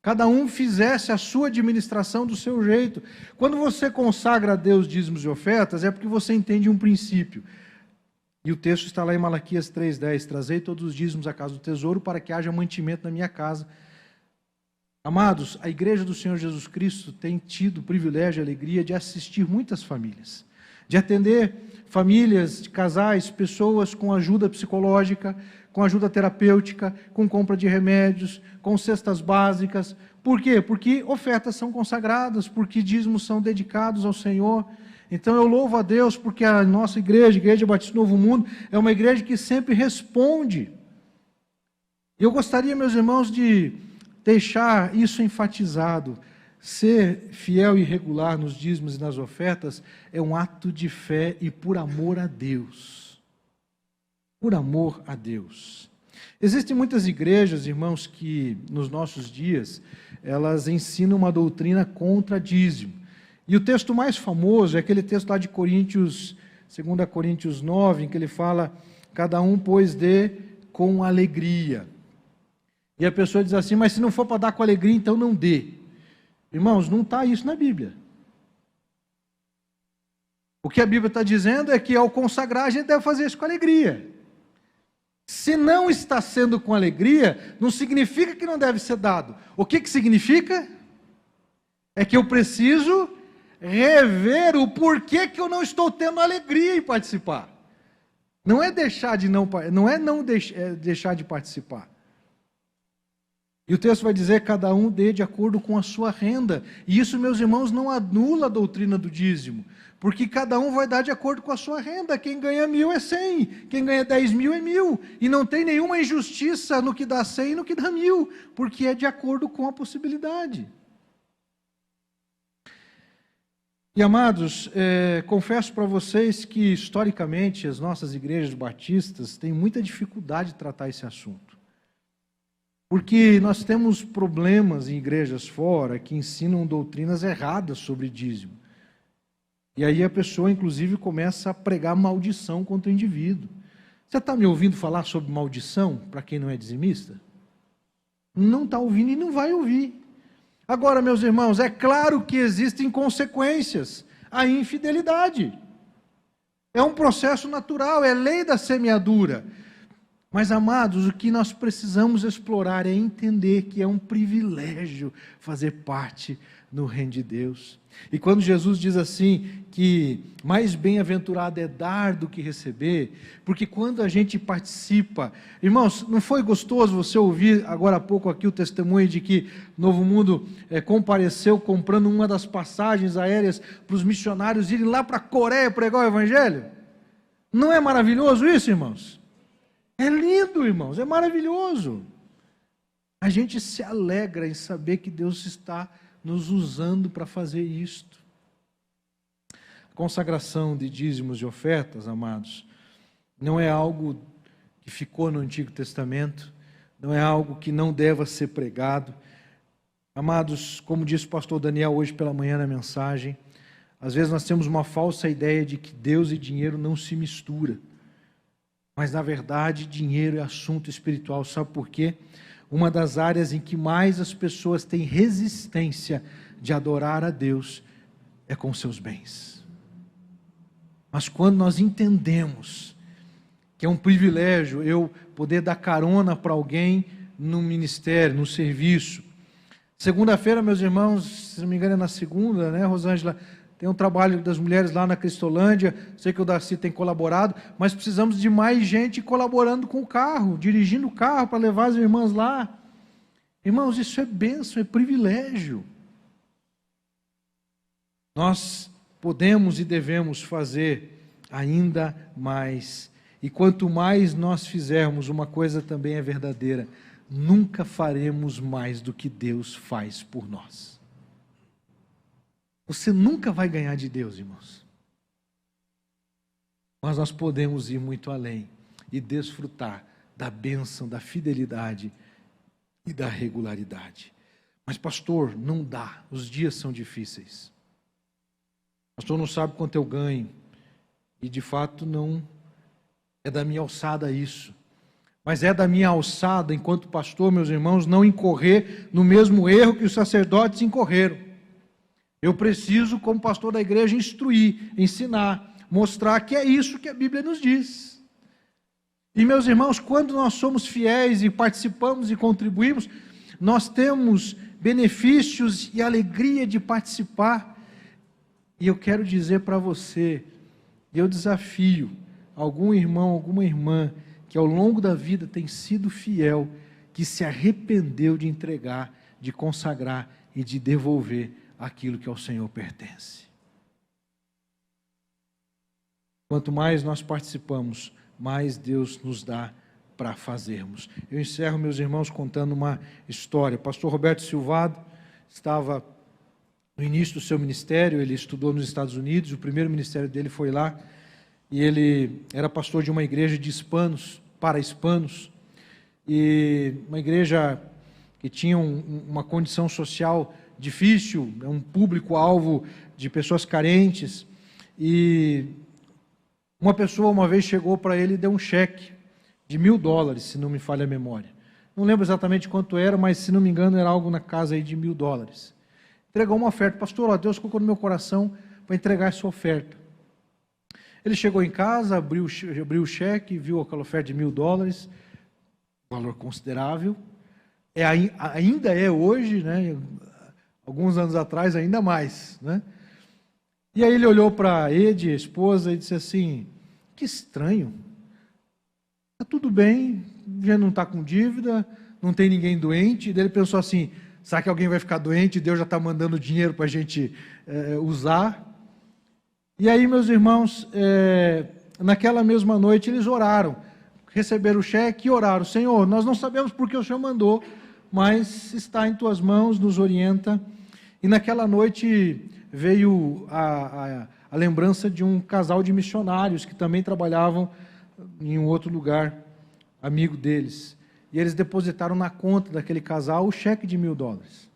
Cada um fizesse a sua administração do seu jeito. Quando você consagra a Deus dízimos e ofertas, é porque você entende um princípio. E o texto está lá em Malaquias 3,10. Trazei todos os dízimos à casa do tesouro para que haja mantimento na minha casa. Amados, a igreja do Senhor Jesus Cristo tem tido o privilégio e a alegria de assistir muitas famílias. De atender famílias, de casais, pessoas com ajuda psicológica, com ajuda terapêutica, com compra de remédios, com cestas básicas. Por quê? Porque ofertas são consagradas, porque dízimos são dedicados ao Senhor. Então eu louvo a Deus porque a nossa igreja, a Igreja Batista Novo Mundo, é uma igreja que sempre responde. Eu gostaria, meus irmãos, de deixar isso enfatizado. Ser fiel e regular nos dízimos e nas ofertas é um ato de fé e por amor a Deus. Por amor a Deus. Existem muitas igrejas, irmãos, que nos nossos dias, elas ensinam uma doutrina contra dízimo. E o texto mais famoso é aquele texto lá de Coríntios, 2 Coríntios 9, em que ele fala: cada um, pois, dê com alegria. E a pessoa diz assim: mas se não for para dar com alegria, então não dê. Irmãos, não está isso na Bíblia. O que a Bíblia está dizendo é que ao consagrar a gente deve fazer isso com alegria. Se não está sendo com alegria, não significa que não deve ser dado. O que significa? É que eu preciso rever o porquê que eu não estou tendo alegria em participar. Não é deixar de participar. E o texto vai dizer: cada um dê de acordo com a sua renda. E isso, meus irmãos, não anula a doutrina do dízimo. Porque cada um vai dar de acordo com a sua renda. Quem ganha 1.000 é 100, quem ganha 10.000 é 1.000. E não tem nenhuma injustiça no que dá 100 e no que dá 1.000, porque é de acordo com a possibilidade. E amados, confesso para vocês que historicamente as nossas igrejas batistas têm muita dificuldade de tratar esse assunto. Porque nós temos problemas em igrejas fora que ensinam doutrinas erradas sobre dízimo. E aí a pessoa, inclusive, começa a pregar maldição contra o indivíduo. Você está me ouvindo falar sobre maldição, para quem não é dizimista? Não está ouvindo e não vai ouvir. Agora, meus irmãos, é claro que existem consequências à infidelidade. É um processo natural, é lei da semeadura. Mas, amados, o que nós precisamos explorar é entender que é um privilégio fazer parte no reino de Deus. E quando Jesus diz assim, que mais bem-aventurado é dar do que receber, porque quando a gente participa, irmãos, não foi gostoso você ouvir agora há pouco aqui o testemunho de que Novo Mundo compareceu comprando uma das passagens aéreas para os missionários irem lá para a Coreia pregar o Evangelho? Não é maravilhoso isso, irmãos? É lindo, irmãos, é maravilhoso. A gente se alegra em saber que Deus está nos usando para fazer isto. A consagração de dízimos e ofertas, amados, não é algo que ficou no Antigo Testamento, não é algo que não deva ser pregado. Amados, como disse o pastor Daniel hoje pela manhã na mensagem, às vezes nós temos uma falsa ideia de que Deus e dinheiro não se misturam. Mas, na verdade, dinheiro é assunto espiritual. Sabe por quê? Uma das áreas em que mais as pessoas têm resistência de adorar a Deus é com seus bens. Mas quando nós entendemos que é um privilégio eu poder dar carona para alguém no ministério, no serviço. Segunda-feira, meus irmãos, se não me engano é na segunda, né, Rosângela? Tem um trabalho das mulheres lá na Cristolândia, sei que o Darcy tem colaborado, mas precisamos de mais gente colaborando com o carro, dirigindo o carro para levar as irmãs lá. Irmãos, isso é bênção, é privilégio. Nós podemos e devemos fazer ainda mais. E quanto mais nós fizermos, uma coisa também é verdadeira: nunca faremos mais do que Deus faz por nós. Você nunca vai ganhar de Deus, irmãos. Mas nós podemos ir muito além e desfrutar da bênção, da fidelidade e da regularidade. Mas pastor, não dá, os dias são difíceis. Pastor, não sabe quanto eu ganho. E de fato não é da minha alçada isso. Mas é da minha alçada, enquanto pastor, meus irmãos, não incorrer no mesmo erro que os sacerdotes incorreram. Eu preciso, como pastor da igreja, instruir, ensinar, mostrar que é isso que a Bíblia nos diz. E meus irmãos, quando nós somos fiéis e participamos e contribuímos, nós temos benefícios e alegria de participar. E eu quero dizer para você, eu desafio algum irmão, alguma irmã, que ao longo da vida tem sido fiel, que se arrependeu de entregar, de consagrar e de devolver aquilo que ao Senhor pertence. Quanto mais nós participamos, mais Deus nos dá para fazermos. Eu encerro, meus irmãos, contando uma história. O pastor Roberto Silvado estava no início do seu ministério, ele estudou nos Estados Unidos, o primeiro ministério dele foi lá, e ele era pastor de uma igreja de hispanos, para hispanos, e uma igreja que tinha uma condição social difícil, um público-alvo de pessoas carentes, e uma pessoa uma vez chegou para ele e deu um cheque de $1.000, se não me falha a memória. Não lembro exatamente quanto era, mas se não me engano era algo na casa aí de $1.000. Entregou uma oferta. Pastor, ó, Deus colocou no meu coração para entregar essa oferta. Ele chegou em casa, abriu o cheque, viu aquela oferta de $1.000, valor considerável. Ainda é hoje, né? Alguns anos atrás, ainda mais, né? E aí ele olhou para a Ede, a esposa, e disse assim: que estranho, está tudo bem, já não está com dívida, não tem ninguém doente. E daí ele pensou assim: será que alguém vai ficar doente e Deus já está mandando dinheiro para a gente usar? E aí, meus irmãos, naquela mesma noite eles oraram, receberam o cheque e oraram: Senhor, nós não sabemos porque o Senhor mandou, mas está em tuas mãos, nos orienta. E naquela noite veio a lembrança de um casal de missionários que também trabalhavam em um outro lugar, amigo deles. E eles depositaram na conta daquele casal o cheque de $1.000.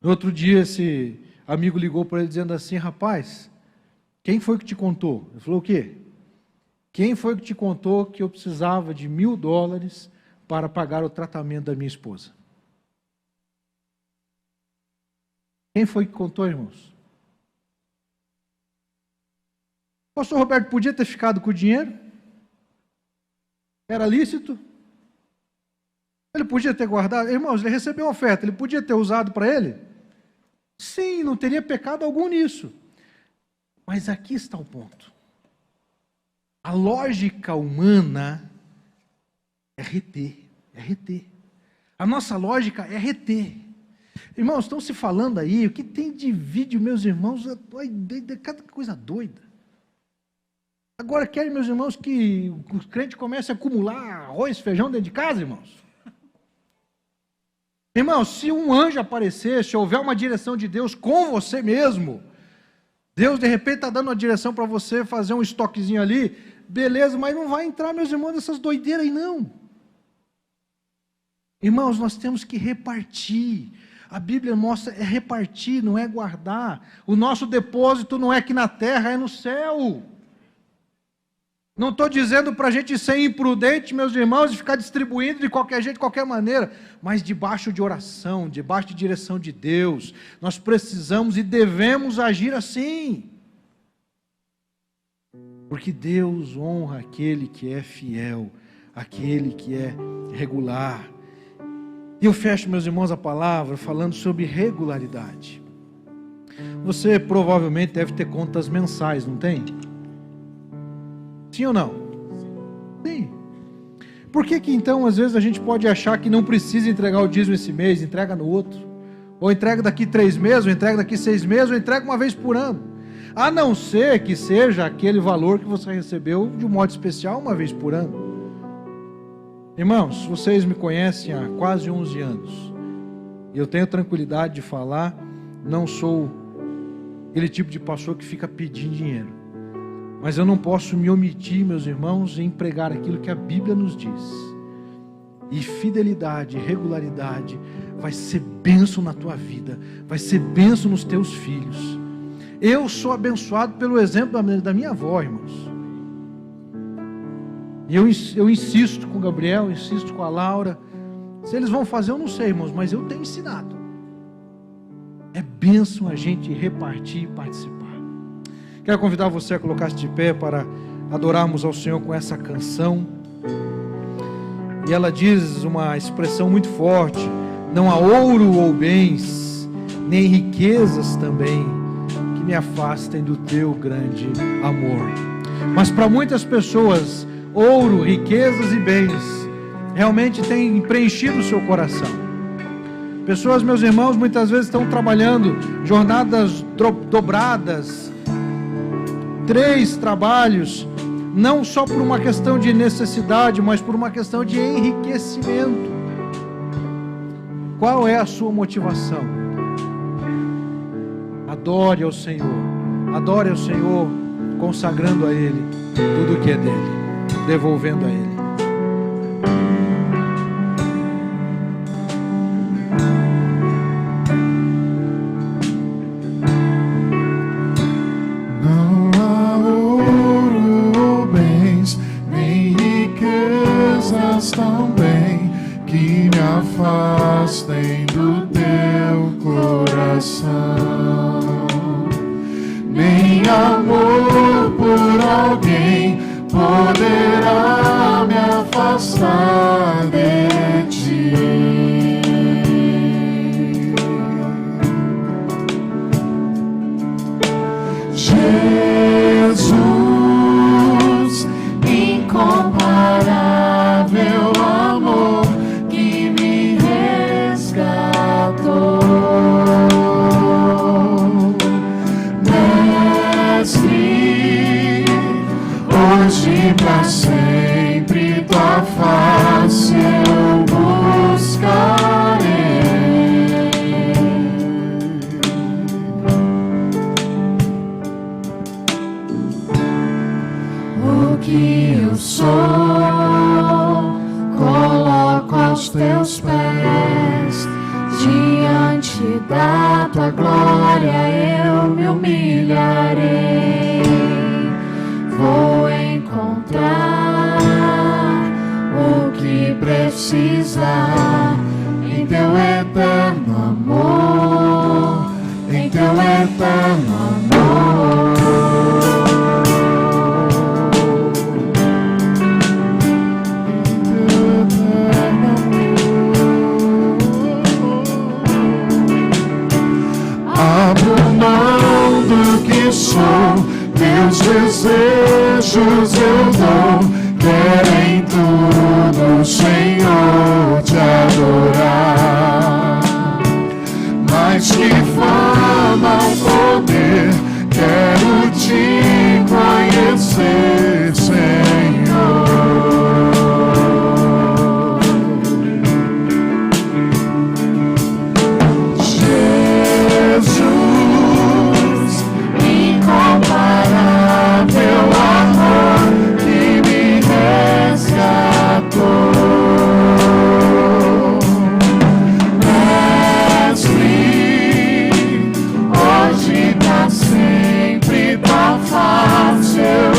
No outro dia, esse amigo ligou para ele dizendo assim: rapaz, quem foi que te contou? Ele falou: o quê? Quem foi que te contou que eu precisava de $1.000 para pagar o tratamento da minha esposa? Quem foi que contou, irmãos? O pastor Roberto podia ter ficado com o dinheiro? Era lícito? Ele podia ter guardado? Irmãos, ele recebeu a oferta, ele podia ter usado para ele? Sim, não teria pecado algum nisso. Mas aqui está o ponto. A lógica humana é reter, é reter. A nossa lógica é reter. Irmãos, estão se falando aí, o que tem de vídeo, meus irmãos, é cada coisa doida. Agora querem, meus irmãos, que os crentes comecem a acumular arroz, feijão dentro de casa, irmãos? Irmãos, se um anjo aparecer, se houver uma direção de Deus com você mesmo, Deus de repente está dando uma direção para você fazer um estoquezinho ali, beleza, mas não vai entrar, meus irmãos, nessas doideiras aí não. Irmãos, nós temos que repartir. A Bíblia mostra, é repartir, não é guardar. O nosso depósito não é aqui na terra, é no céu. Não estou dizendo para a gente ser imprudente, meus irmãos, e ficar distribuindo de qualquer jeito, de qualquer maneira, mas debaixo de oração, debaixo de direção de Deus. Nós precisamos e devemos agir assim. Porque Deus honra aquele que é fiel, aquele que é regular. E eu fecho, meus irmãos, a palavra falando sobre regularidade. Você provavelmente deve ter contas mensais, não tem? Sim ou não? Sim. Por que então, às vezes, a gente pode achar que não precisa entregar o dízimo esse mês, entrega no outro? Ou entrega daqui 3 meses, ou entrega daqui 6 meses, ou entrega uma vez por ano? A não ser que seja aquele valor que você recebeu de um modo especial uma vez por ano. Irmãos, vocês me conhecem há quase 11 anos. E eu tenho tranquilidade de falar, não sou aquele tipo de pastor que fica pedindo dinheiro. Mas eu não posso me omitir, meus irmãos, em pregar aquilo que a Bíblia nos diz. E fidelidade, regularidade, vai ser bênção na tua vida, vai ser bênção nos teus filhos. Eu sou abençoado pelo exemplo da minha avó, irmãos. E eu insisto com o Gabriel, insisto com a Laura. Se eles vão fazer, eu não sei, irmãos, mas eu tenho ensinado. É bênção a gente repartir e participar. Quero convidar você a colocar-se de pé para adorarmos ao Senhor com essa canção. E ela diz uma expressão muito forte: não há ouro ou bens, nem riquezas também, que me afastem do teu grande amor. Mas para muitas pessoas, ouro, riquezas e bens realmente têm preenchido o seu coração. Pessoas, meus irmãos, muitas vezes estão trabalhando jornadas dobradas, 3 trabalhos, não só por uma questão de necessidade, mas por uma questão de enriquecimento. Qual é a sua motivação? Adore ao Senhor, consagrando a Ele tudo o que é dele, devolvendo a Ele. Também que me afastem do teu coração, nem amor por alguém poderá me afastar de ti. Jesus, incomparável amor que me resgatou, Mestre, hoje pra sempre tua face eu buscarei. O que eu sou coloco aos teus pés, diante da tua glória eu me humilharei. Vou encontrar o que precisar em teu eterno amor, em teu eterno amor. Sou, teus desejos eu dou, quero em tudo, Senhor, te adorar. Mais que fama ou poder, quero te conhecer, Senhor. Incomparável amor que me resgatou, Mestre, hoje pra sempre tua face eu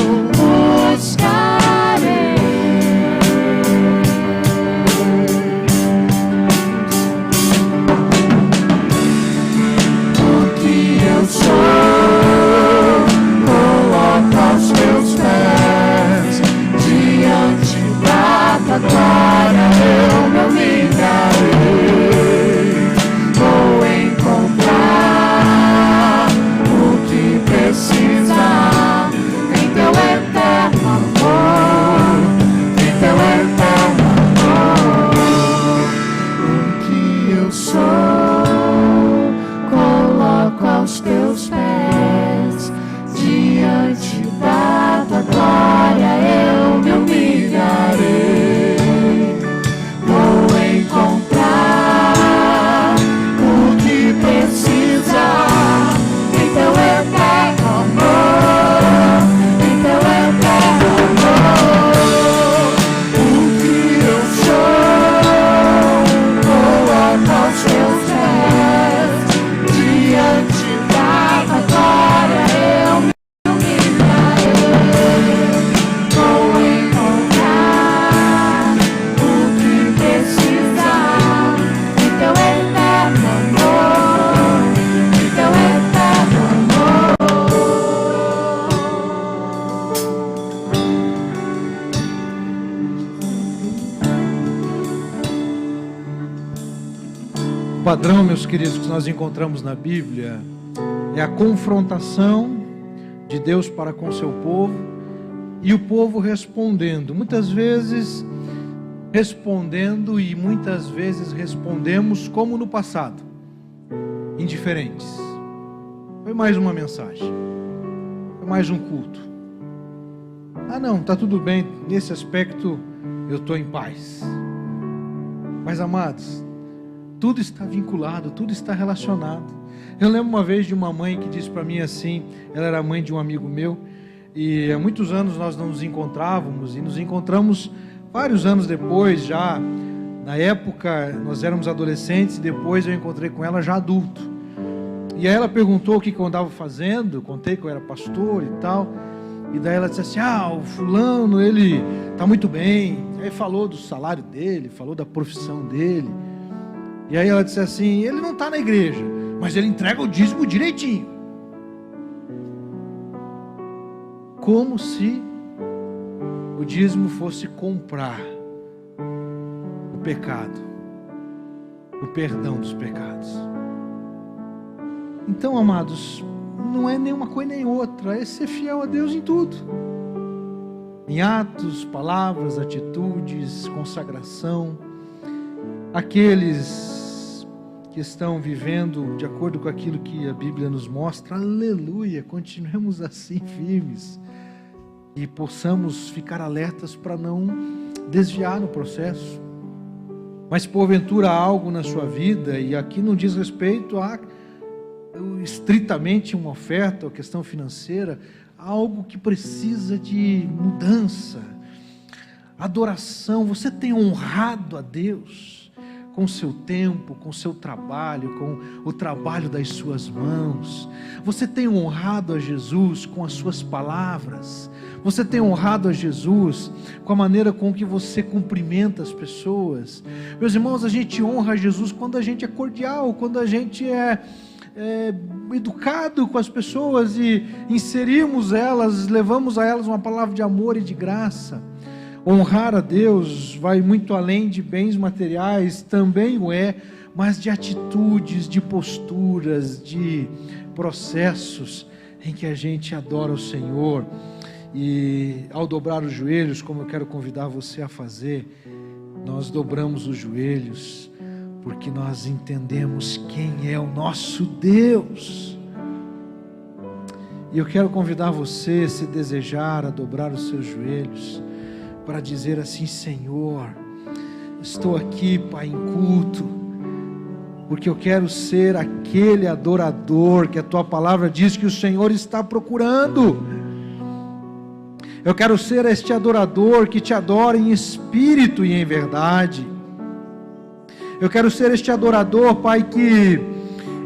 padrão, meus queridos, que nós encontramos na Bíblia é a confrontação de Deus para com seu povo e o povo respondendo. Muitas vezes respondendo e muitas vezes respondemos como no passado, indiferentes. Foi mais uma mensagem, foi mais um culto. Ah não, está tudo bem, nesse aspecto eu estou em paz. Mas amados, tudo está vinculado, tudo está relacionado. Eu lembro uma vez de uma mãe que disse para mim assim, ela era mãe de um amigo meu, e há muitos anos nós não nos encontrávamos, e nos encontramos vários anos depois já. Na época nós éramos adolescentes, e depois eu encontrei com ela já adulto. E aí ela perguntou o que eu andava fazendo, eu contei que eu era pastor e tal, e daí ela disse assim, o fulano, ele está muito bem. Aí falou do salário dele, falou da profissão dele. E aí ela disse assim, ele não está na igreja, mas ele entrega o dízimo direitinho. Como se o dízimo fosse comprar o pecado, o perdão dos pecados. Então, amados, não é nenhuma coisa nem outra, é ser fiel a Deus em tudo. Em atos, palavras, atitudes, consagração. Aqueles que estão vivendo de acordo com aquilo que a Bíblia nos mostra, aleluia, continuemos assim firmes e possamos ficar alertas para não desviar no processo. Mas porventura há algo na sua vida, e aqui não diz respeito a estritamente uma oferta ou questão financeira, algo que precisa de mudança, adoração. Você tem honrado a Deus com o seu tempo, com o seu trabalho, com o trabalho das suas mãos? Você tem honrado a Jesus com as suas palavras? Você tem honrado a Jesus com a maneira com que você cumprimenta as pessoas? Meus irmãos, a gente honra a Jesus quando a gente é cordial, quando a gente é educado com as pessoas e inserimos elas, levamos a elas uma palavra de amor e de graça. Honrar a Deus vai muito além de bens materiais, também o é, mas de atitudes, de posturas, de processos em que a gente adora o Senhor. E ao dobrar os joelhos, como eu quero convidar você a fazer, nós dobramos os joelhos porque nós entendemos quem é o nosso Deus. E eu quero convidar você, se desejar, a dobrar os seus joelhos, para dizer assim: Senhor, estou aqui, Pai, em culto, porque eu quero ser aquele adorador que a Tua palavra diz que o Senhor está procurando. Eu quero ser este adorador que Te adora em espírito e em verdade. Eu quero ser este adorador, Pai, que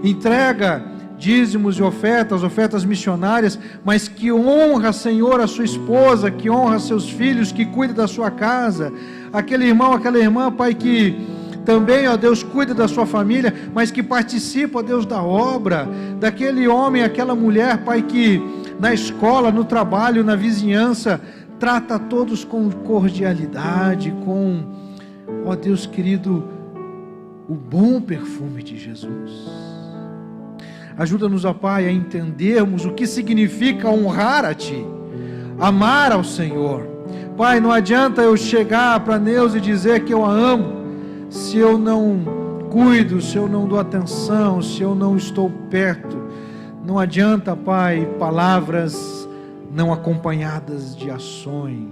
entrega dízimos e ofertas missionárias, mas que honra, Senhor, a sua esposa, que honra seus filhos, que cuida da sua casa, aquele irmão, aquela irmã, Pai, que também, ó Deus, cuida da sua família, mas que participa, ó Deus, da obra, daquele homem, aquela mulher, Pai, que na escola, no trabalho, na vizinhança, trata todos com cordialidade, com, ó Deus querido, o bom perfume de Jesus. Ajuda-nos, ó Pai, a entendermos o que significa honrar a Ti, amar ao Senhor. Pai, não adianta eu chegar para Neuza e dizer que eu a amo, se eu não cuido, se eu não dou atenção, se eu não estou perto. Não adianta, Pai, palavras não acompanhadas de ações.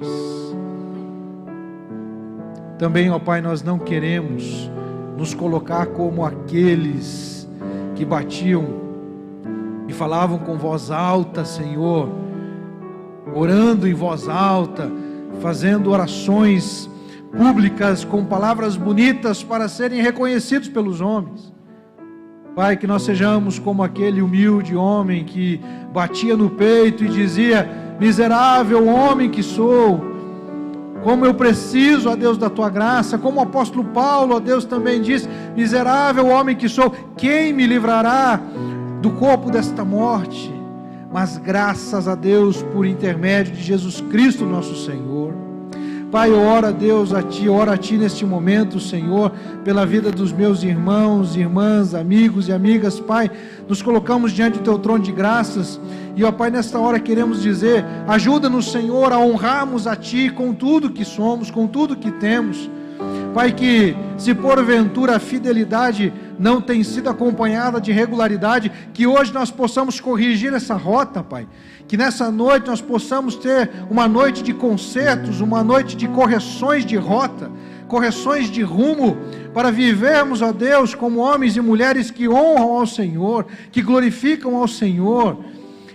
Também, ó Pai, nós não queremos nos colocar como aqueles que batiam e falavam com voz alta, Senhor, orando em voz alta, fazendo orações públicas com palavras bonitas para serem reconhecidos pelos homens. Pai, que nós sejamos como aquele humilde homem que batia no peito e dizia: miserável homem que sou, como eu preciso, ó Deus, da Tua graça. Como o apóstolo Paulo, ó Deus, também diz: miserável homem que sou, quem me livrará do corpo desta morte? Mas graças a Deus, por intermédio de Jesus Cristo nosso Senhor. Pai, eu oro a Deus, oro a Ti neste momento, Senhor, pela vida dos meus irmãos, irmãs, amigos e amigas. Pai, nos colocamos diante do Teu trono de graças e, ó Pai, nesta hora queremos dizer, ajuda-nos, Senhor, a honrarmos a Ti com tudo que somos, com tudo que temos. Pai, que se porventura a fidelidade não tem sido acompanhada de regularidade, que hoje nós possamos corrigir essa rota, Pai. Que nessa noite nós possamos ter uma noite de concertos, uma noite de correções de rota, correções de rumo, para vivermos, ó Deus, como homens e mulheres que honram ao Senhor, que glorificam ao Senhor.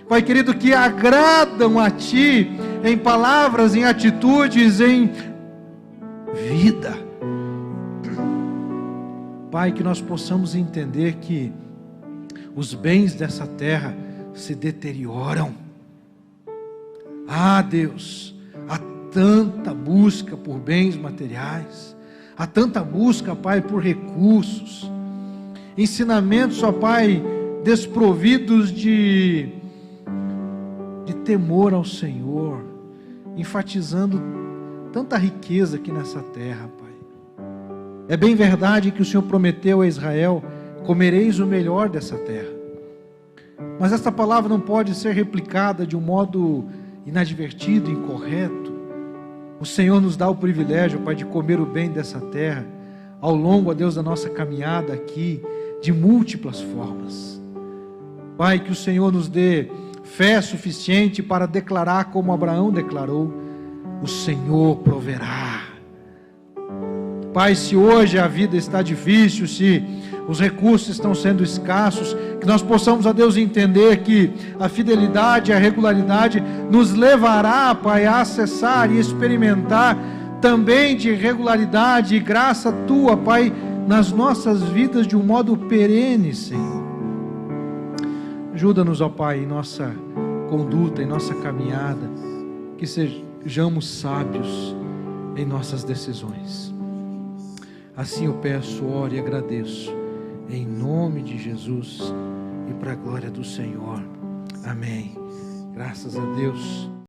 Pai querido, que agradam a Ti em palavras, em atitudes, em vida. Pai, que nós possamos entender que os bens dessa terra se deterioram. Ah, Deus, há tanta busca por bens materiais, há tanta busca, Pai, por recursos, ensinamentos, ó Pai, desprovidos de temor ao Senhor, enfatizando tanta riqueza aqui nessa terra, Pai. É bem verdade que o Senhor prometeu a Israel: comereis o melhor dessa terra. Mas esta palavra não pode ser replicada de um modo inadvertido, incorreto. O Senhor nos dá o privilégio, Pai, de comer o bem dessa terra, ao longo, ó Deus, da nossa caminhada aqui, de múltiplas formas. Pai, que o Senhor nos dê fé suficiente para declarar como Abraão declarou: o Senhor proverá. Pai, se hoje a vida está difícil, se os recursos estão sendo escassos, que nós possamos, ó Deus, entender que a fidelidade e a regularidade nos levará, Pai, a acessar e experimentar também de regularidade e graça Tua, Pai, nas nossas vidas de um modo perene, Senhor. Ajuda-nos, ó Pai, em nossa conduta, em nossa caminhada, que sejamos sábios em nossas decisões. Assim eu peço, oro e agradeço, em nome de Jesus e para a glória do Senhor. Amém. Graças a Deus.